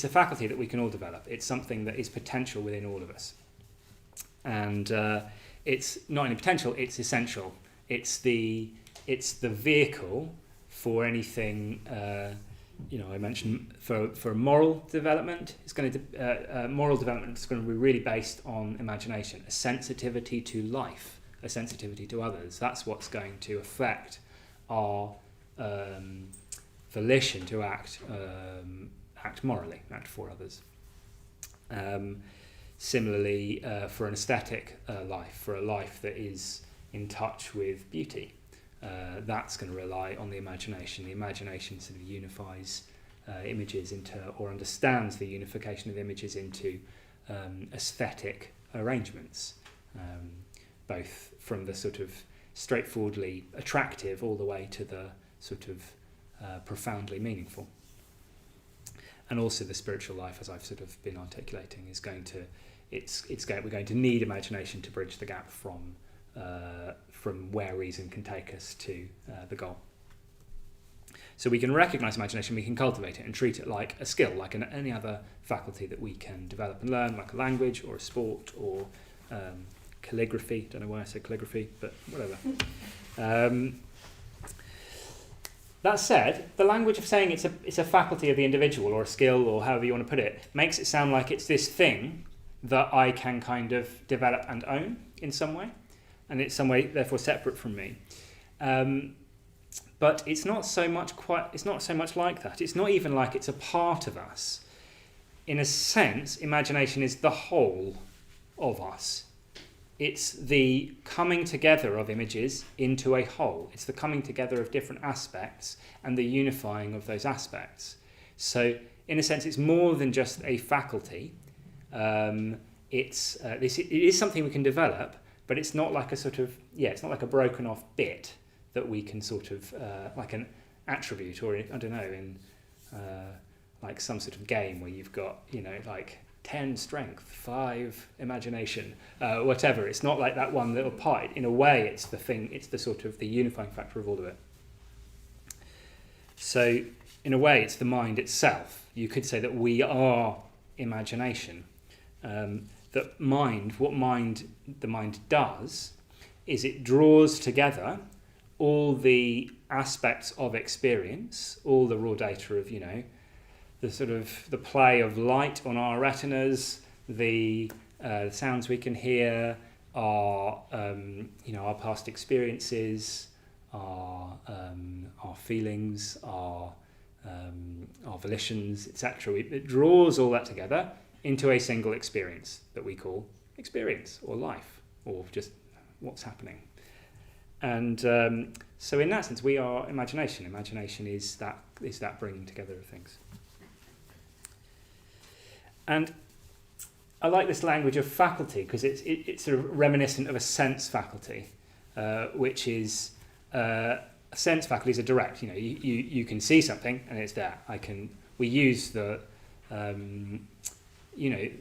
a faculty that we can all develop. It's something that is potential within all of us. And it's not only potential, it's essential. It's the vehicle for anything, I mentioned for moral development. It's going to moral development is going to be really based on imagination, a sensitivity to life, a sensitivity to others. That's what's going to affect our volition to act morally, act for others. Similarly, for an aesthetic life, for a life that is in touch with beauty, that's going to rely on the imagination. The imagination sort of unifies images into, or understands the unification of images into aesthetic arrangements. Both from the sort of straightforwardly attractive all the way to the sort of profoundly meaningful. And also the spiritual life, as I've sort of been articulating, is going to, we're going to need imagination to bridge the gap from where reason can take us to the goal. So we can recognise imagination, we can cultivate it and treat it like a skill, like any other faculty that we can develop and learn, like a language or a sport or calligraphy. Don't know why I said calligraphy, but whatever. That said, the language of saying it's a faculty of the individual or a skill or however you want to put it makes it sound like it's this thing that I can kind of develop and own in some way, and it's some way therefore separate from me. But it's not so much like that. It's not even like it's a part of us. In a sense, imagination is the whole of us. it's the coming together of images into a whole. It's the coming together of different aspects and the unifying of those aspects. So in a sense, it's more than just a faculty. It is something we can develop, but it's not like a sort of, it's not like a broken off bit that we can sort of, like an attribute, or I don't know, in like some sort of game where you've got, like 10 strength, 5 imagination, whatever. It's not like that one little part. In a way, it's the thing, it's the sort of the unifying factor of all of it. So in a way, it's the mind itself. You could say that we are imagination. That the mind does is it draws together all the aspects of experience, all the raw data of, the sort of the play of light on our retinas, the sounds we can hear, our past experiences, our feelings, our volitions, etc. It draws all that together into a single experience that we call experience or life or just what's happening. And so in that sense, we are imagination. Imagination is that bringing together of things. And I like this language of faculty because it's sort of reminiscent of a sense faculty, which is a sense faculty is a direct. You can see something and it's there. We use the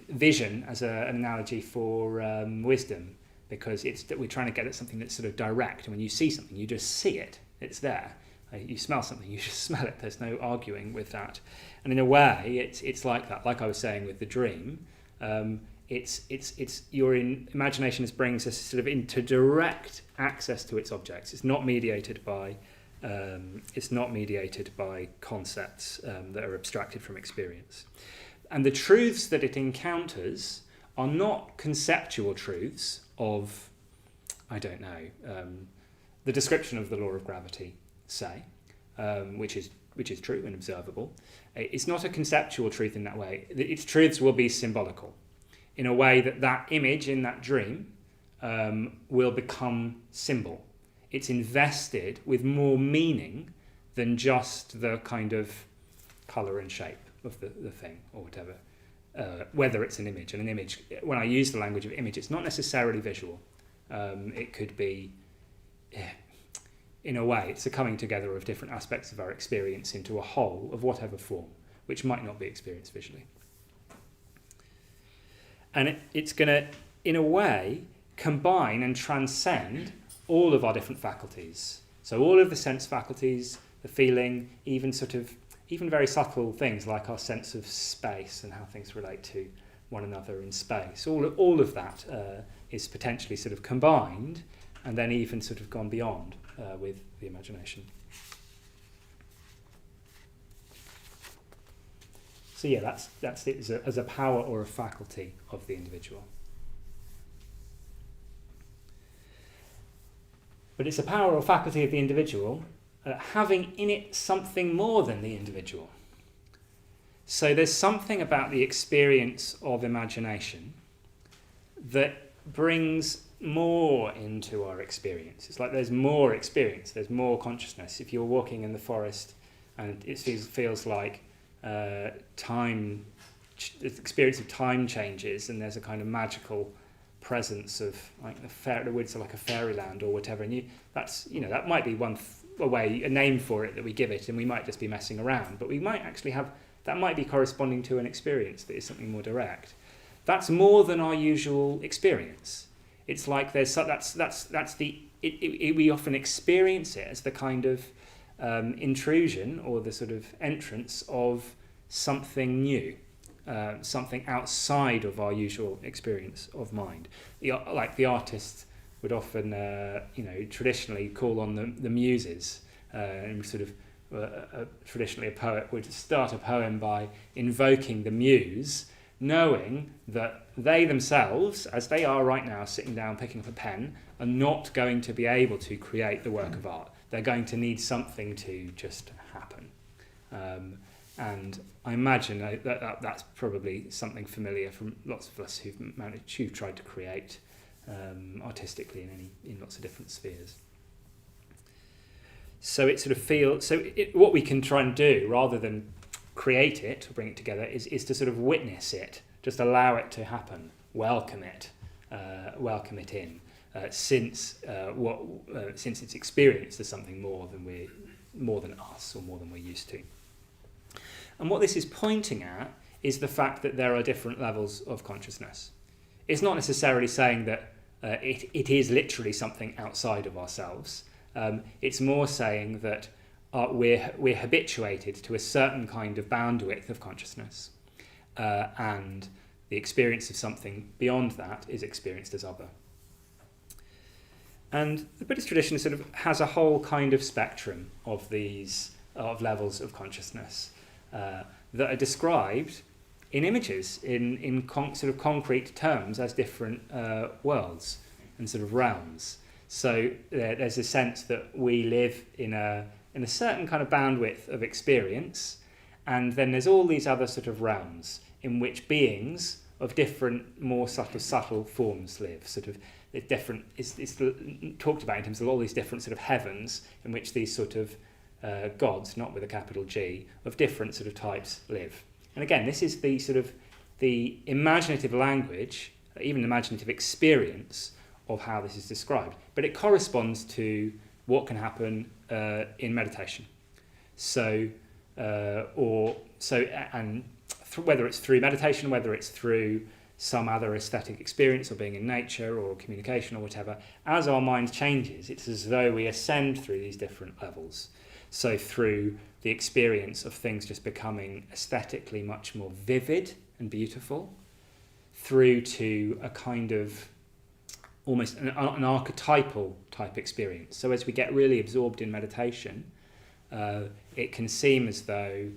vision as an analogy for wisdom, because it's that we're trying to get at something that's sort of direct. And when you see something, you just see it. It's there. You smell something, you just smell it. There's no arguing with that. And in a way, it's like that. Like I was saying with the dream, it's your imagination brings us sort of into direct access to its objects. It's not mediated by concepts that are abstracted from experience. And the truths that it encounters are not conceptual truths of, the description of the law of gravity, say, which is true and observable. It's not a conceptual truth in that way. Its truths will be symbolical, in a way that image in that dream will become symbol. It's invested with more meaning than just the kind of colour and shape of the thing or whatever, whether it's an image. And an image, when I use the language of image, it's not necessarily visual. It could be, in a way, it's a coming together of different aspects of our experience into a whole of whatever form, which might not be experienced visually. And it's going to, in a way, combine and transcend all of our different faculties. So all of the sense faculties, the feeling, even very subtle things like our sense of space and how things relate to one another in space. All of that is potentially sort of combined and then even sort of gone beyond with the imagination. So that's it as a power or a faculty of the individual. But it's a power or faculty of the individual having in it something more than the individual. So there's something about the experience of imagination that brings more into our experience. It's like there's more experience, there's more consciousness. If you're walking in the forest and it feels like the experience of time changes and there's a kind of magical presence of like the woods are like a fairyland or whatever, and that might be a name for it that we give it, and we might just be messing around, but we might actually have that might be corresponding to an experience that is something more direct. That's more than our usual experience. It's like we often experience it as the kind of intrusion or the sort of entrance of something new, something outside of our usual experience of mind. Like the artists would often, traditionally call on the muses, and sort of traditionally a poet would start a poem by invoking the muse, knowing that they themselves, as they are right now, sitting down picking up a pen, are not going to be able to create the work of art. They're going to need something to just happen. And I imagine that's probably something familiar from lots of us who've tried to create artistically in lots of different spheres. So it sort of feels, what we can try and do rather than create it or bring it together is to sort of witness it, just allow it to happen, welcome it in, since it's experienced as something more than us or more than we're used to. And what this is pointing at is the fact that there are different levels of consciousness. It's not necessarily saying that it is literally something outside of ourselves. It's more saying that we're habituated to a certain kind of bandwidth of consciousness, and the experience of something beyond that is experienced as other. And the Buddhist tradition sort of has a whole kind of spectrum of these levels of consciousness that are described in images, in sort of concrete terms as different worlds and sort of realms. So there's a sense that we live in a certain kind of bandwidth of experience, and then there's all these other sort of realms in which beings of different, more subtle forms live. Sort of different. It's talked about in terms of all these different sort of heavens in which these sort of gods, not with a capital G, of different sort of types live. And again, this is the sort of the imaginative language, even imaginative experience of how this is described. But it corresponds to what can happen in meditation. Whether it's through meditation, whether it's through some other aesthetic experience or being in nature or communication or whatever, as our mind changes, it's as though we ascend through these different levels. So through the experience of things just becoming aesthetically much more vivid and beautiful, through to a kind of almost an archetypal type experience. So as we get really absorbed in meditation, it can seem as though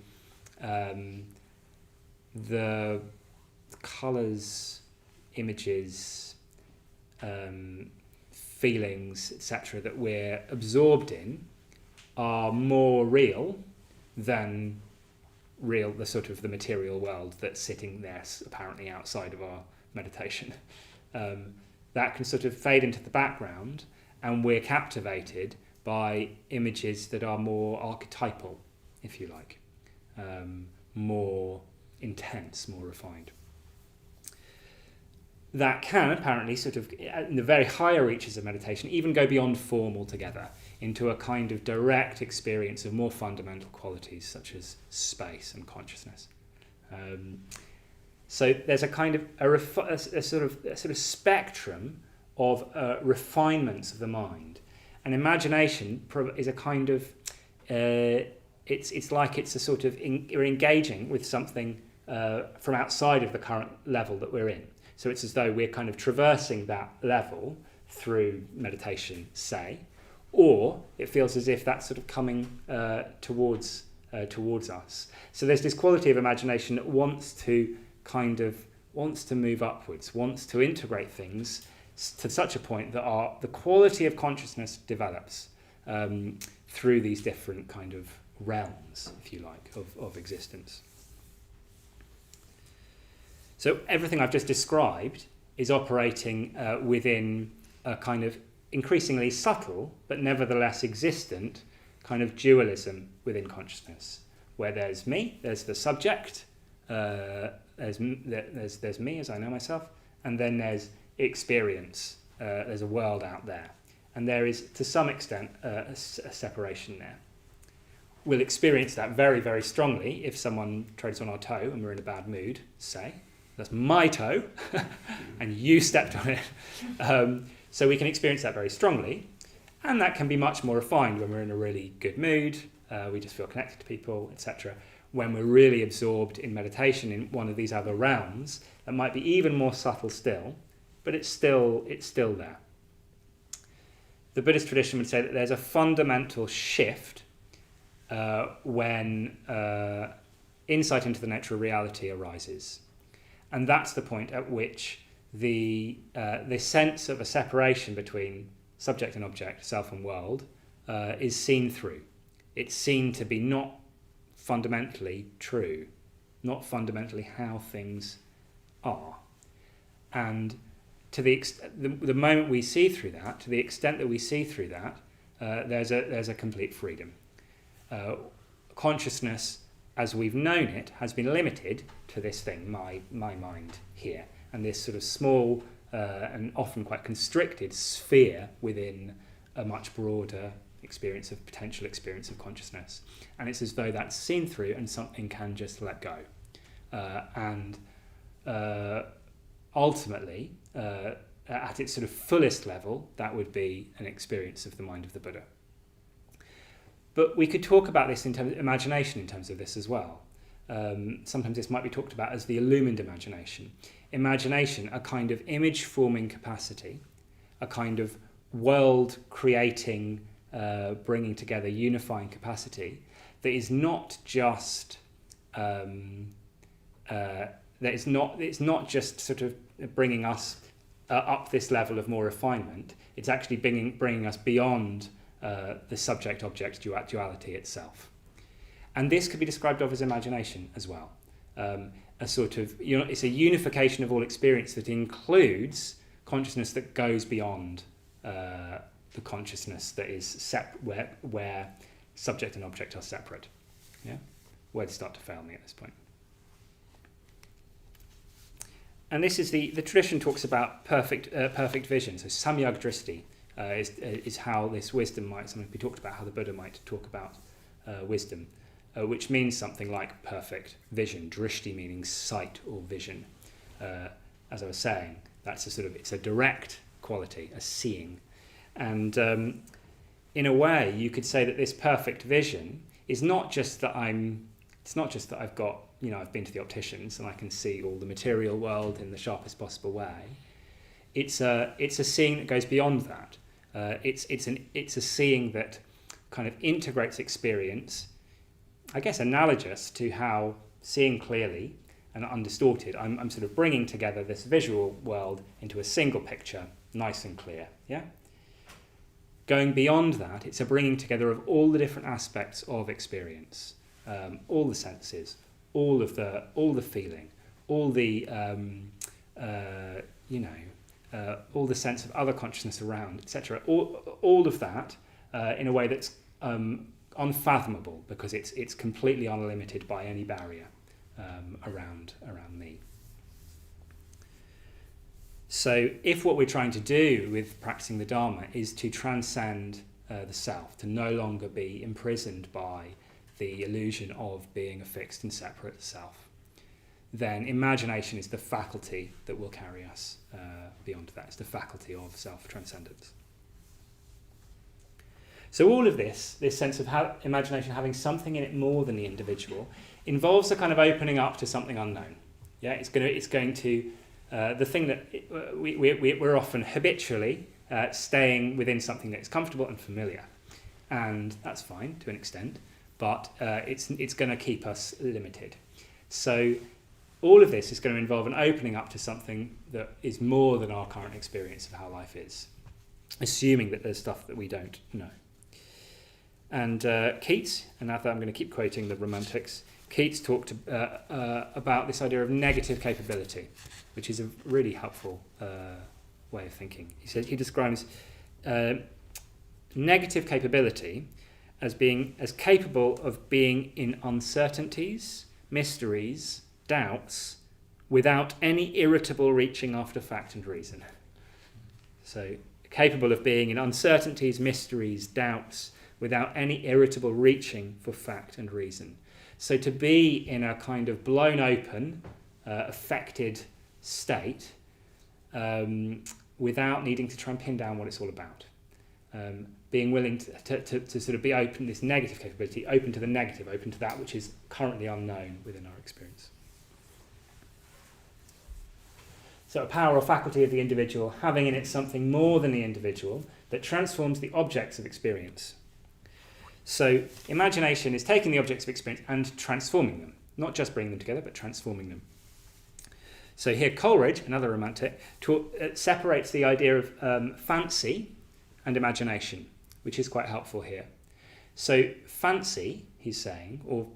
the colours, images, feelings, etc., that we're absorbed in are more real than the sort of the material world that's sitting there apparently outside of our meditation. That can sort of fade into the background, and we're captivated by images that are more archetypal, if you like, more intense, more refined. That can apparently sort of, in the very higher reaches of meditation, even go beyond form altogether into a kind of direct experience of more fundamental qualities such as space and consciousness. So there's a kind of a sort of spectrum of refinements of the mind, and imagination is a kind of it's like it's a sort of we're engaging with something from outside of the current level that we're in. So it's as though we're kind of traversing that level through meditation, say, or it feels as if that's sort of coming towards us. So there's this quality of imagination that wants to move upwards, wants to integrate things to such a point that the quality of consciousness develops through these different kind of realms, if you like, of existence. So everything I've just described is operating within a kind of increasingly subtle, but nevertheless existent, kind of dualism within consciousness, where there's me, there's the subject, there's me as I know myself, and then there's experience, there's a world out there. And there is, to some extent, a separation there. We'll experience that very, very strongly if someone treads on our toe and we're in a bad mood, say. That's my toe, and you stepped on it. So we can experience that very strongly, and that can be much more refined when we're in a really good mood, we just feel connected to people, etc. When we're really absorbed in meditation in one of these other realms, that might be even more subtle still, but it's still there. The Buddhist tradition would say that there's a fundamental shift when insight into the nature of reality arises. And that's the point at which the sense of a separation between subject and object, self and world, is seen through. It's seen to be not fundamentally true, not fundamentally how things are. And the moment we see through that, to the extent that we see through that, there's a complete freedom. Consciousness, as we've known it, has been limited to this thing, my mind here, and this sort of small and often quite constricted sphere within a much broader potential experience of consciousness. And it's as though that's seen through and something can just let go. And ultimately, at its sort of fullest level, that would be an experience of the mind of the Buddha. But we could talk about this in terms of imagination, in terms of this as well. Sometimes this might be talked about as the illumined imagination. Imagination, a kind of image-forming capacity, a kind of world-creating, bringing together, unifying capacity that is not just it's not just sort of bringing us up this level of more refinement. It's actually bringing us beyond the subject-object duality itself. And this could be described of as imagination as well. A sort of, it's a unification of all experience that includes consciousness that goes beyond the consciousness that is where subject and object are separate. Yeah, words start to fail me at this point. And this is the tradition talks about perfect vision. So samyak dristi is how this wisdom might sometimes be talked about, how the Buddha might talk about wisdom, which means something like perfect vision. Drishti meaning sight or vision. As I was saying, it's a direct quality, a seeing. And in a way, you could say that this perfect vision is not just that I've got, I've been to the opticians and I can see all the material world in the sharpest possible way. It's a seeing that goes beyond that. It's a seeing that kind of integrates experience, I guess analogous to how seeing clearly and undistorted, I'm sort of bringing together this visual world into a single picture, nice and clear, yeah? Going beyond that, it's a bringing together of all the different aspects of experience, all the senses, all the feeling, all the all the sense of other consciousness around, etc. All of that in a way that's unfathomable, because it's completely unlimited by any barrier around me. So if what we're trying to do with practicing the Dharma is to transcend the self, to no longer be imprisoned by the illusion of being a fixed and separate self, then imagination is the faculty that will carry us beyond that. It's the faculty of self-transcendence. So all of this sense of imagination having something in it more than the individual, involves a kind of opening up to something unknown. Yeah, it's going to the thing that we're often habitually staying within something that is comfortable and familiar, and that's fine to an extent, but it's going to keep us limited. So all of this is going to involve an opening up to something that is more than our current experience of how life is, assuming that there's stuff that we don't know. And Keats, and now that I'm going to keep quoting the Romantics, Keats talked about this idea of negative capability, which is a really helpful way of thinking. He describes negative capability as being as capable of being in uncertainties, mysteries, doubts, without any irritable reaching after fact and reason. So capable of being in uncertainties, mysteries, doubts, without any irritable reaching for fact and reason. So to be in a kind of blown open, affected state, without needing to try and pin down what it's all about. Being willing to sort of be open, this negative capability, open to the negative, open to that which is currently unknown within our experience. So a power or faculty of the individual, having in it something more than the individual, that transforms the objects of experience. So imagination is taking the objects of experience and transforming them, not just bringing them together, but transforming them. So here Coleridge, another Romantic, separates the idea of fancy and imagination, which is quite helpful here. So fancy, he's saying, or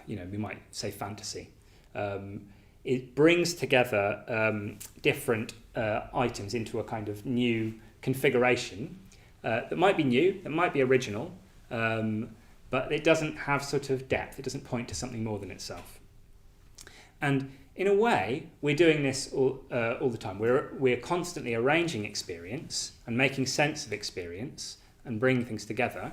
we might say fantasy, it brings together different items into a kind of new configuration that might be new, that might be original, but it doesn't have sort of depth. It doesn't point to something more than itself. And in a way, we're doing this all the time. We're constantly arranging experience and making sense of experience and bringing things together,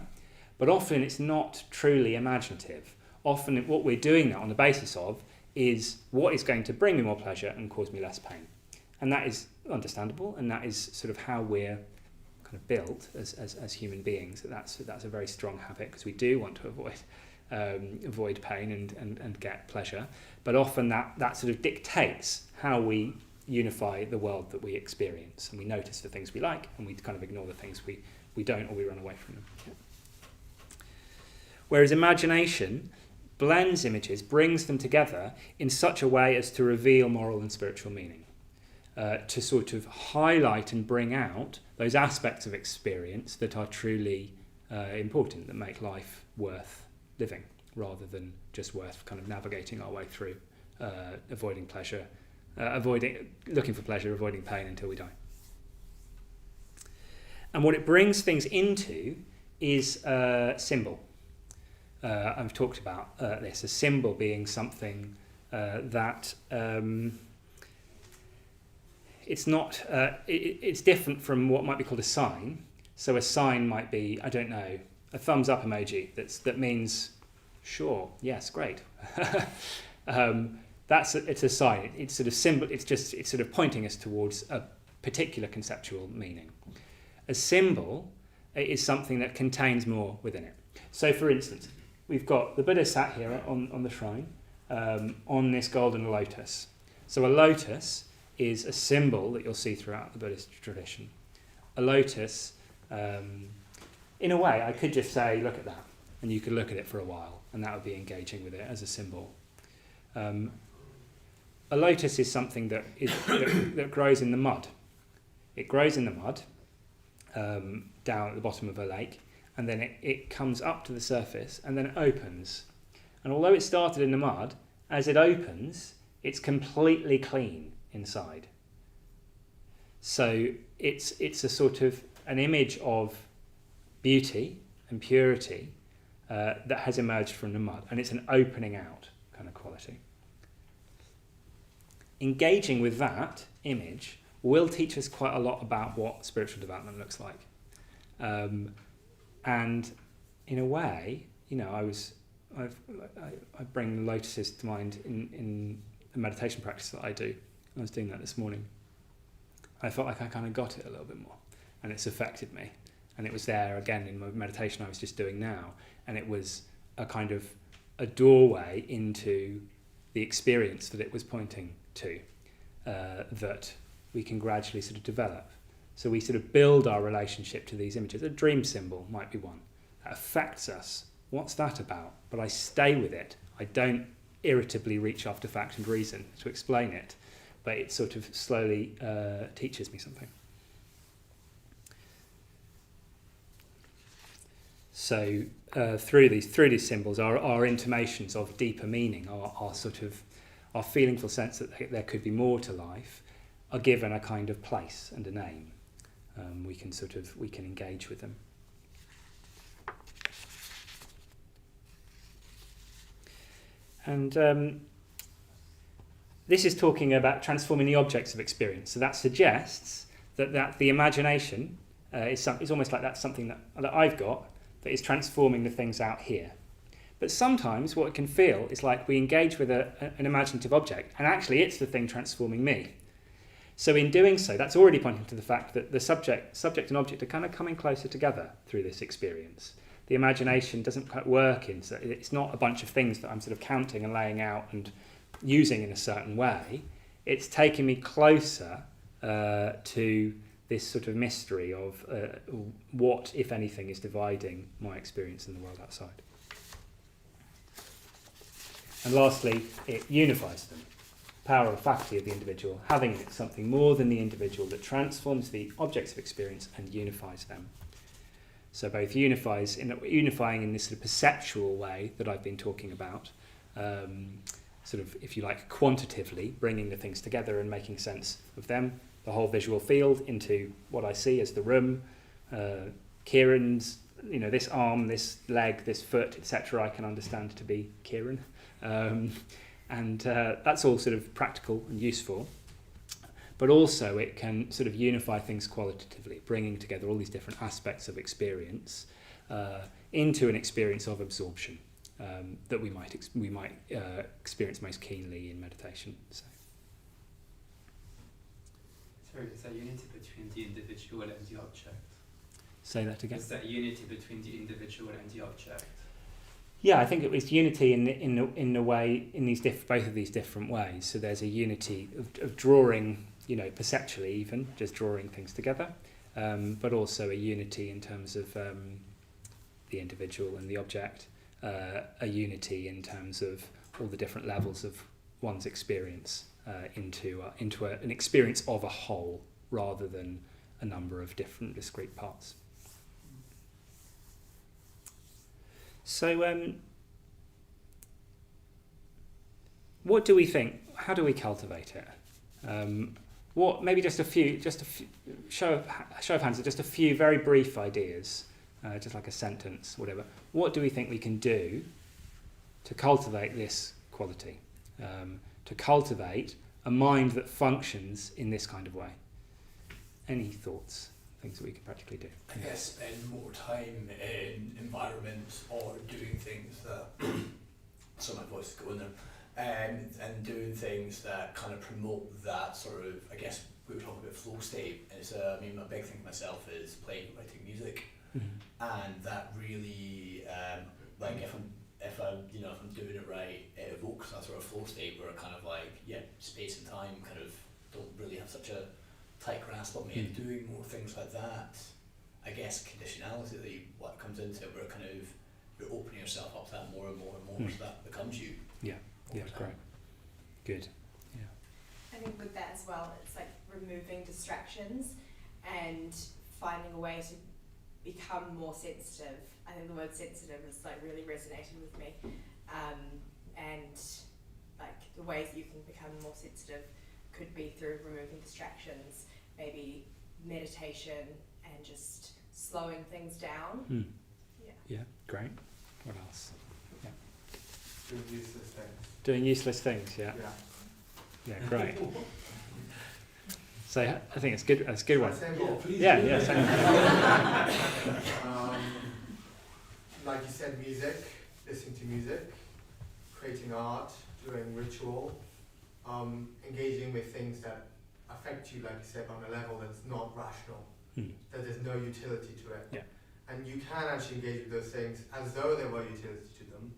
but often it's not truly imaginative. Often what we're doing that on the basis of is what is going to bring me more pleasure and cause me less pain. And that is understandable, and that is sort of how we're kind of built as human beings. That's a very strong habit, because we do want to avoid pain and get pleasure. But often that sort of dictates how we unify the world that we experience, and we notice the things we like, and we kind of ignore the things we don't, or we run away from them. Yeah. Whereas imagination blends images, brings them together in such a way as to reveal moral and spiritual meaning, to sort of highlight and bring out those aspects of experience that are truly important, that make life worth living, rather than just worth kind of navigating our way through, avoiding pleasure, looking for pleasure, avoiding pain until we die. And what it brings things into is symbol. I've talked about this, a symbol being something that it's not. It's different from what might be called a sign. So a sign might be, I don't know, a thumbs up emoji that means sure, yes, great. It's a sign. It's sort of symbol. It's sort of pointing us towards a particular conceptual meaning. A symbol is something that contains more within it. So, for instance, we've got the Buddha sat here on the shrine on this golden lotus. So a lotus is a symbol that you'll see throughout the Buddhist tradition. A lotus, in a way, I could just say, look at that, and you could look at it for a while, and that would be engaging with it as a symbol. A lotus is something that grows in the mud. It grows in the mud down at the bottom of a lake, and then it comes up to the surface and then it opens. And although it started in the mud, as it opens, it's completely clean inside. So it's a sort of an image of beauty and purity that has emerged from the mud, and it's an opening out kind of quality. Engaging with that image will teach us quite a lot about what spiritual development looks like. And in a way, I bring lotuses to mind in the meditation practice that I do. I was doing that this morning. I felt like I kind of got it a little bit more, and it's affected me. And it was there again in my meditation I was just doing now, and it was a kind of a doorway into the experience that it was pointing to, that we can gradually sort of develop. So we sort of build our relationship to these images. A dream symbol might be one that affects us. What's that about? But I stay with it. I don't irritably reach after fact and reason to explain it, but it sort of slowly teaches me something. So through these symbols, our intimations of deeper meaning, our feelingful sense that there could be more to life, are given a kind of place and a name. We can engage with them. And this is talking about transforming the objects of experience. So that suggests that the imagination is almost like that's something that I've got that is transforming the things out here. But sometimes what it can feel is like we engage with an imaginative object, and actually it's the thing transforming me. So in doing so, that's already pointing to the fact that the subject and object are kind of coming closer together through this experience. The imagination doesn't quite work it's not a bunch of things that I'm sort of counting and laying out and using in a certain way. It's taking me closer to this sort of mystery of what, if anything, is dividing my experience in the world outside. And lastly, it unifies them. Power or faculty of the individual, having in it something more than the individual that transforms the objects of experience and unifies them. So both unifying in this sort of perceptual way that I've been talking about, sort of, if you like, quantitatively bringing the things together and making sense of them, the whole visual field into what I see as the room, Kieran's, this arm, this leg, this foot, etc. I can understand to be Kieran. And that's all sort of practical and useful. But also it can sort of unify things qualitatively, bringing together all these different aspects of experience into an experience of absorption that we might experience most keenly in meditation. So. Sorry, is that unity between the individual and the object? Say that again. Is that unity between the individual and the object? Yeah, I think it was unity in a way in these both of these different ways. So there's a unity of drawing, perceptually even just drawing things together, but also a unity in terms of the individual and the object, a unity in terms of all the different levels of one's experience into an experience of a whole rather than a number of different discrete parts. So, what do we think? How do we cultivate it? Maybe just a few show of hands, just a few very brief ideas, just like a sentence, whatever. What do we think we can do to cultivate this quality? To cultivate a mind that functions in this kind of way? Any thoughts? Things that we can practically do? I guess spend more time in environments or doing things that so my voice is going there, and doing things that kind of promote that sort of, I guess we were talking about flow state. It's my big thing for myself is playing and writing music, and that really if I'm doing it right, it evokes that sort of flow state where kind of space and time kind of don't really have such a tight grasp on me, and doing more things like that, I guess conditionality, what comes into it, where kind of you're opening yourself up to that more and more and more, so that becomes you. Yeah, great. Good. Yeah. I think with that as well, it's like removing distractions and finding a way to become more sensitive. I think the word sensitive is really resonated with me, and the ways that you can become more sensitive could be through removing distractions, maybe meditation and just slowing things down. Yeah, great. What else? Yeah. Doing useless things. Doing useless things, yeah. Yeah, great. So I think it's good. That's a good one. Yeah, same. Like you said, music, listening to music, creating art, doing ritual, engaging with things that affect you, like you said, on a level that's not rational, that there's no utility to it. Yeah. And you can actually engage with those things as though there were utility to them,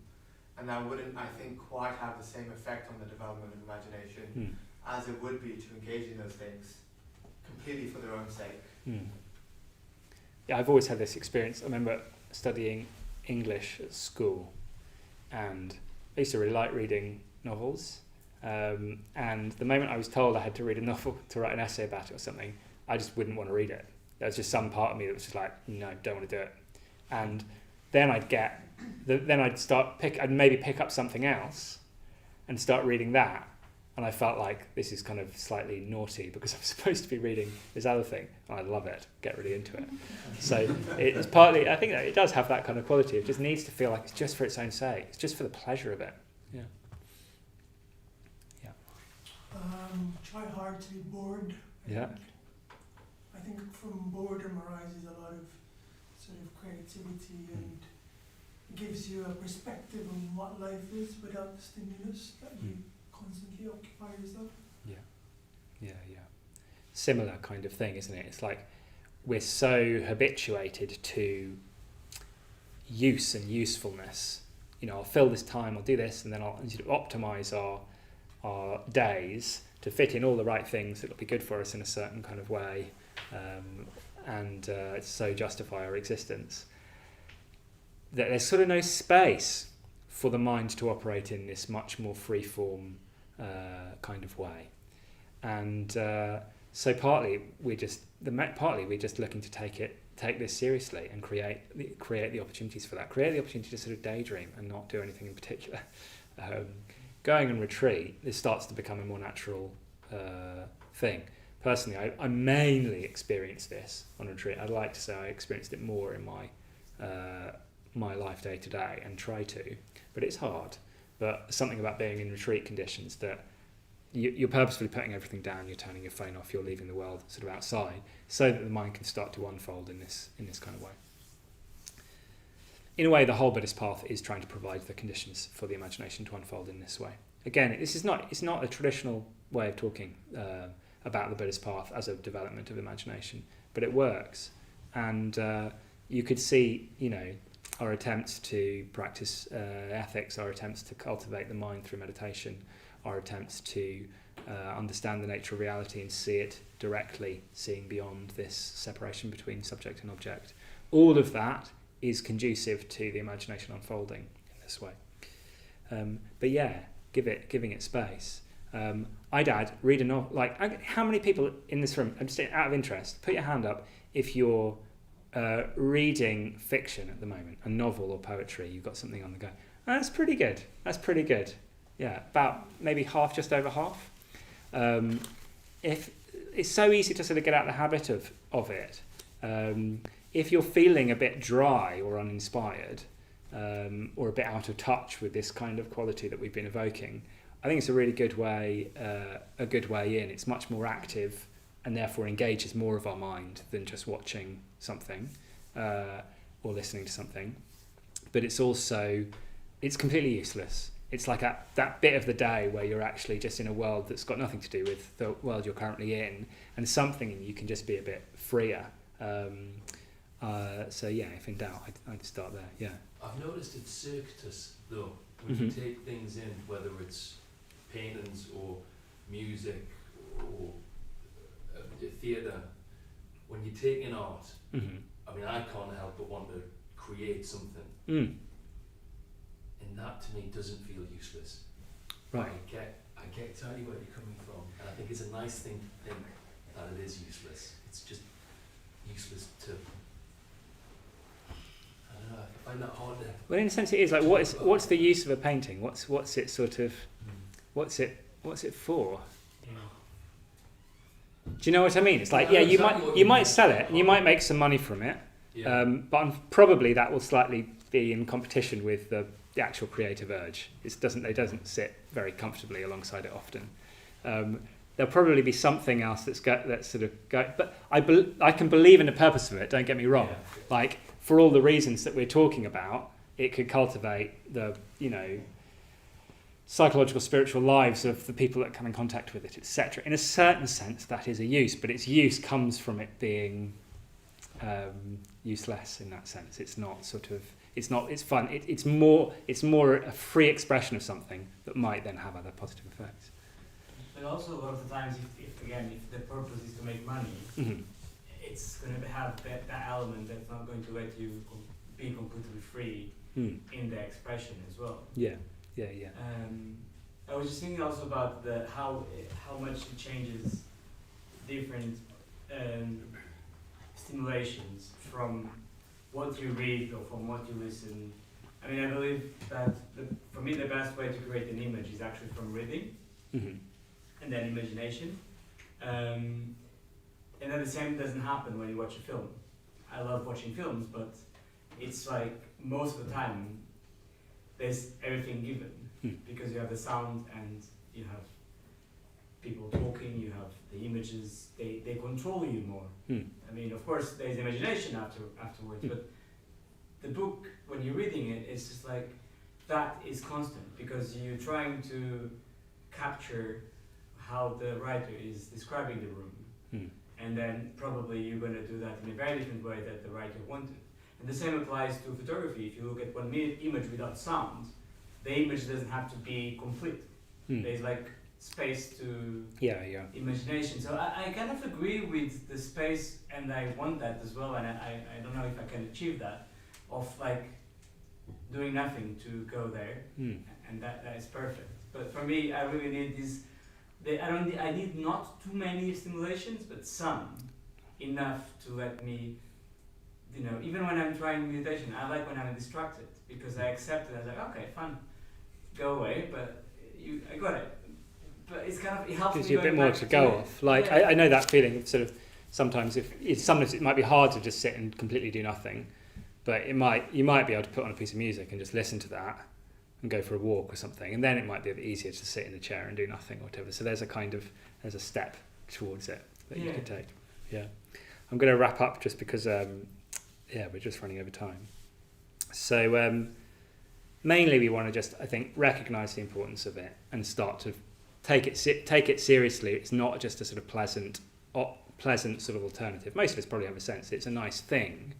and that wouldn't, I think, quite have the same effect on the development of imagination as it would be to engage in those things completely for their own sake. Yeah, I've always had this experience. I remember studying English at school, and I used to really like reading novels. And the moment I was told I had to read a novel to write an essay about it or something, I just wouldn't want to read it. There was just some part of me that was just like, no, don't want to do it. And then I'd maybe pick up something else and start reading that, and I felt like this is kind of slightly naughty because I'm supposed to be reading this other thing, and I love it, get really into it. So it's partly, I think that it does have that kind of quality. It just needs to feel like it's just for its own sake. It's just for the pleasure of it. Yeah. Try hard to be bored. I think from boredom arises a lot of sort of creativity, and gives you a perspective on what life is without the stimulus that you constantly occupy yourself. Yeah. Similar kind of thing, isn't it? It's like we're so habituated to use and usefulness. I'll fill this time, I'll do this, and then I'll sort of optimize our days to fit in all the right things that will be good for us in a certain kind of way, and so justify our existence. That there's sort of no space for the mind to operate in this much more free-form kind of way, and so partly we're just looking to take this seriously and create the opportunities for that. Create the opportunity to sort of daydream and not do anything in particular. going on retreat, this starts to become a more natural thing. Personally, I mainly experience this on retreat. I'd like to say I experienced it more in my life day to day, and try to, but it's hard. But something about being in retreat conditions that you're purposefully putting everything down, you're turning your phone off, you're leaving the world sort of outside, so that the mind can start to unfold in this kind of way. In a way, the whole Buddhist path is trying to provide the conditions for the imagination to unfold in this way. Again, it's not a traditional way of talking about the Buddhist path as a development of imagination, but it works. And you could see, our attempts to practice ethics, our attempts to cultivate the mind through meditation, our attempts to understand the nature of reality and see it directly, seeing beyond this separation between subject and object. All of that is conducive to the imagination unfolding in this way. But yeah, giving it space. I'd add, read a novel. How many people in this room, I'm just out of interest, put your hand up if you're reading fiction at the moment, a novel or poetry, you've got something on the go. That's pretty good. Yeah, about maybe half, just over half. If it's so easy to sort of get out of the habit of it. If you're feeling a bit dry or uninspired, or a bit out of touch with this kind of quality that we've been evoking, I think it's a really good way in. It's much more active and therefore engages more of our mind than just watching something or listening to something. But it's completely useless. It's like that bit of the day where you're actually just in a world that's got nothing to do with the world you're currently in, and something and you can just be a bit freer. So yeah, if in doubt, I'd start there. Yeah. I've noticed it's circuitous though, when you take things in, whether it's paintings or music or theatre, when you take in art, I mean, I can't help but want to create something. And that to me doesn't feel useless. Right. I get exactly where you're coming from, and I think it's a nice thing to think that it is useless. It's just useless to. I don't know. I find that hard to. Well, in a sense, it is like what's the use of a painting? What's it sort of? What's it for? Yeah. Do you know what I mean? It's like you might sell it and you might make some money from it, but probably that will slightly be in competition with the actual creative urge. It doesn't sit very comfortably alongside it often. There'll probably be something else that's sort of go. But I can believe in the purpose of it. Don't get me wrong. Yeah. Like for all the reasons that we're talking about, it could cultivate the psychological, spiritual lives of the people that come in contact with it, etc. In a certain sense, that is a use, but its use comes from it being useless in that sense. It's not sort of. It's fun. It's more a free expression of something that might then have other positive effects. But also a lot of the times, if the purpose is to make money, it's going to have that element that's not going to let you be completely free in the expression as well. Yeah. I was just thinking also about how much it changes different stimulations from what you read or from what you listen. I mean, I believe that for me the best way to create an image is actually from reading and then imagination. And then the same doesn't happen when you watch a film. I love watching films, but it's like most of the time there's everything given because you have the sound and you have people talking, you have the images, they control you more. I mean, of course, there's imagination afterwards, but the book, when you're reading it, it's just like, that is constant, because you're trying to capture how the writer is describing the room. And then probably you're going to do that in a very different way that the writer wanted. And the same applies to photography. If you look at one image without sound, the image doesn't have to be complete. There's like space to imagination. So I kind of agree with the space, and I want that as well, and I don't know if I can achieve that, of like doing nothing to go there, and that is perfect. But for me, I really need this. I need not too many stimulations, but some, enough to let me, even when I'm trying meditation, I like when I'm distracted, because I accept it. I was like, okay, fun, go away, but I got it. But it's kind of, it helps Gives me you a bit going more back to go it. off. Like Yeah. I know that feeling of sort of sometimes sometimes it might be hard to just sit and completely do nothing, but you might be able to put on a piece of music and just listen to that and go for a walk or something, and then it might be a bit easier to sit in a chair and do nothing or whatever. So there's a step towards it that you could take. Yeah, I'm going to wrap up just because we're just running over time. So mainly we want to just, I think, recognise the importance of it and start to take it seriously. It's not just a sort of pleasant sort of alternative. Most of us probably have a sense that it's a nice thing.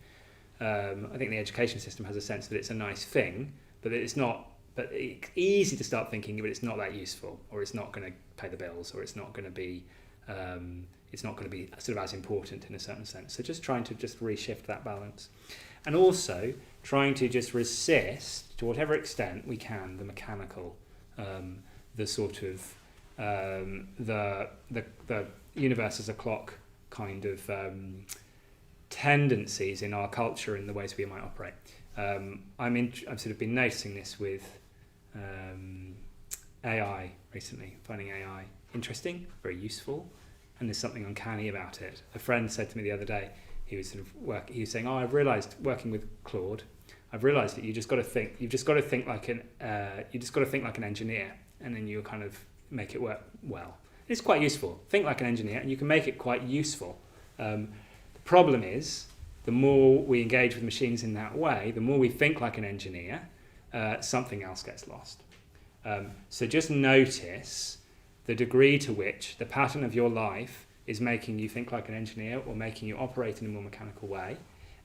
I think the education system has a sense that it's a nice thing, but it's not. But it's easy to start thinking, but it's not that useful, or it's not going to pay the bills, or it's not going to be sort of as important in a certain sense. So just trying to just reshift that balance, and also trying to just resist, to whatever extent we can, the mechanical, the sort of the universe as a clock kind of tendencies in our culture and the ways we might operate. I've sort of been noticing this with AI recently, finding AI interesting, very useful, and there's something uncanny about it. A friend said to me the other day, he was saying, I've realised working with Claude, I've realised that you've just got to think like an engineer, and then you kind of make it work well. It's quite useful. Think like an engineer, and you can make it quite useful. The problem is, the more we engage with machines in that way, the more we think like an engineer, something else gets lost. So just notice the degree to which the pattern of your life is making you think like an engineer or making you operate in a more mechanical way,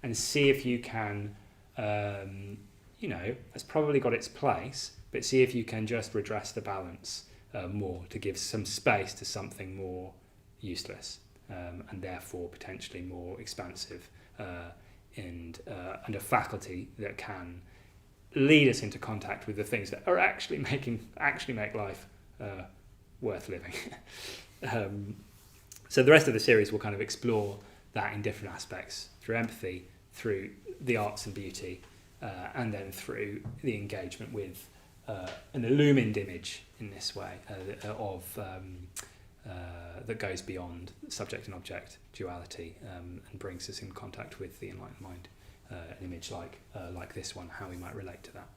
and see if you can, it's probably got its place, but see if you can just redress the balance more to give some space to something more useless and therefore potentially more expansive and a faculty that can lead us into contact with the things that are actually make life worth living. So the rest of the series will kind of explore that in different aspects, through empathy, through the arts and beauty, and then through the engagement with an illumined image in this way that goes beyond subject and object duality and brings us in contact with the enlightened mind. An image like this one, how we might relate to that.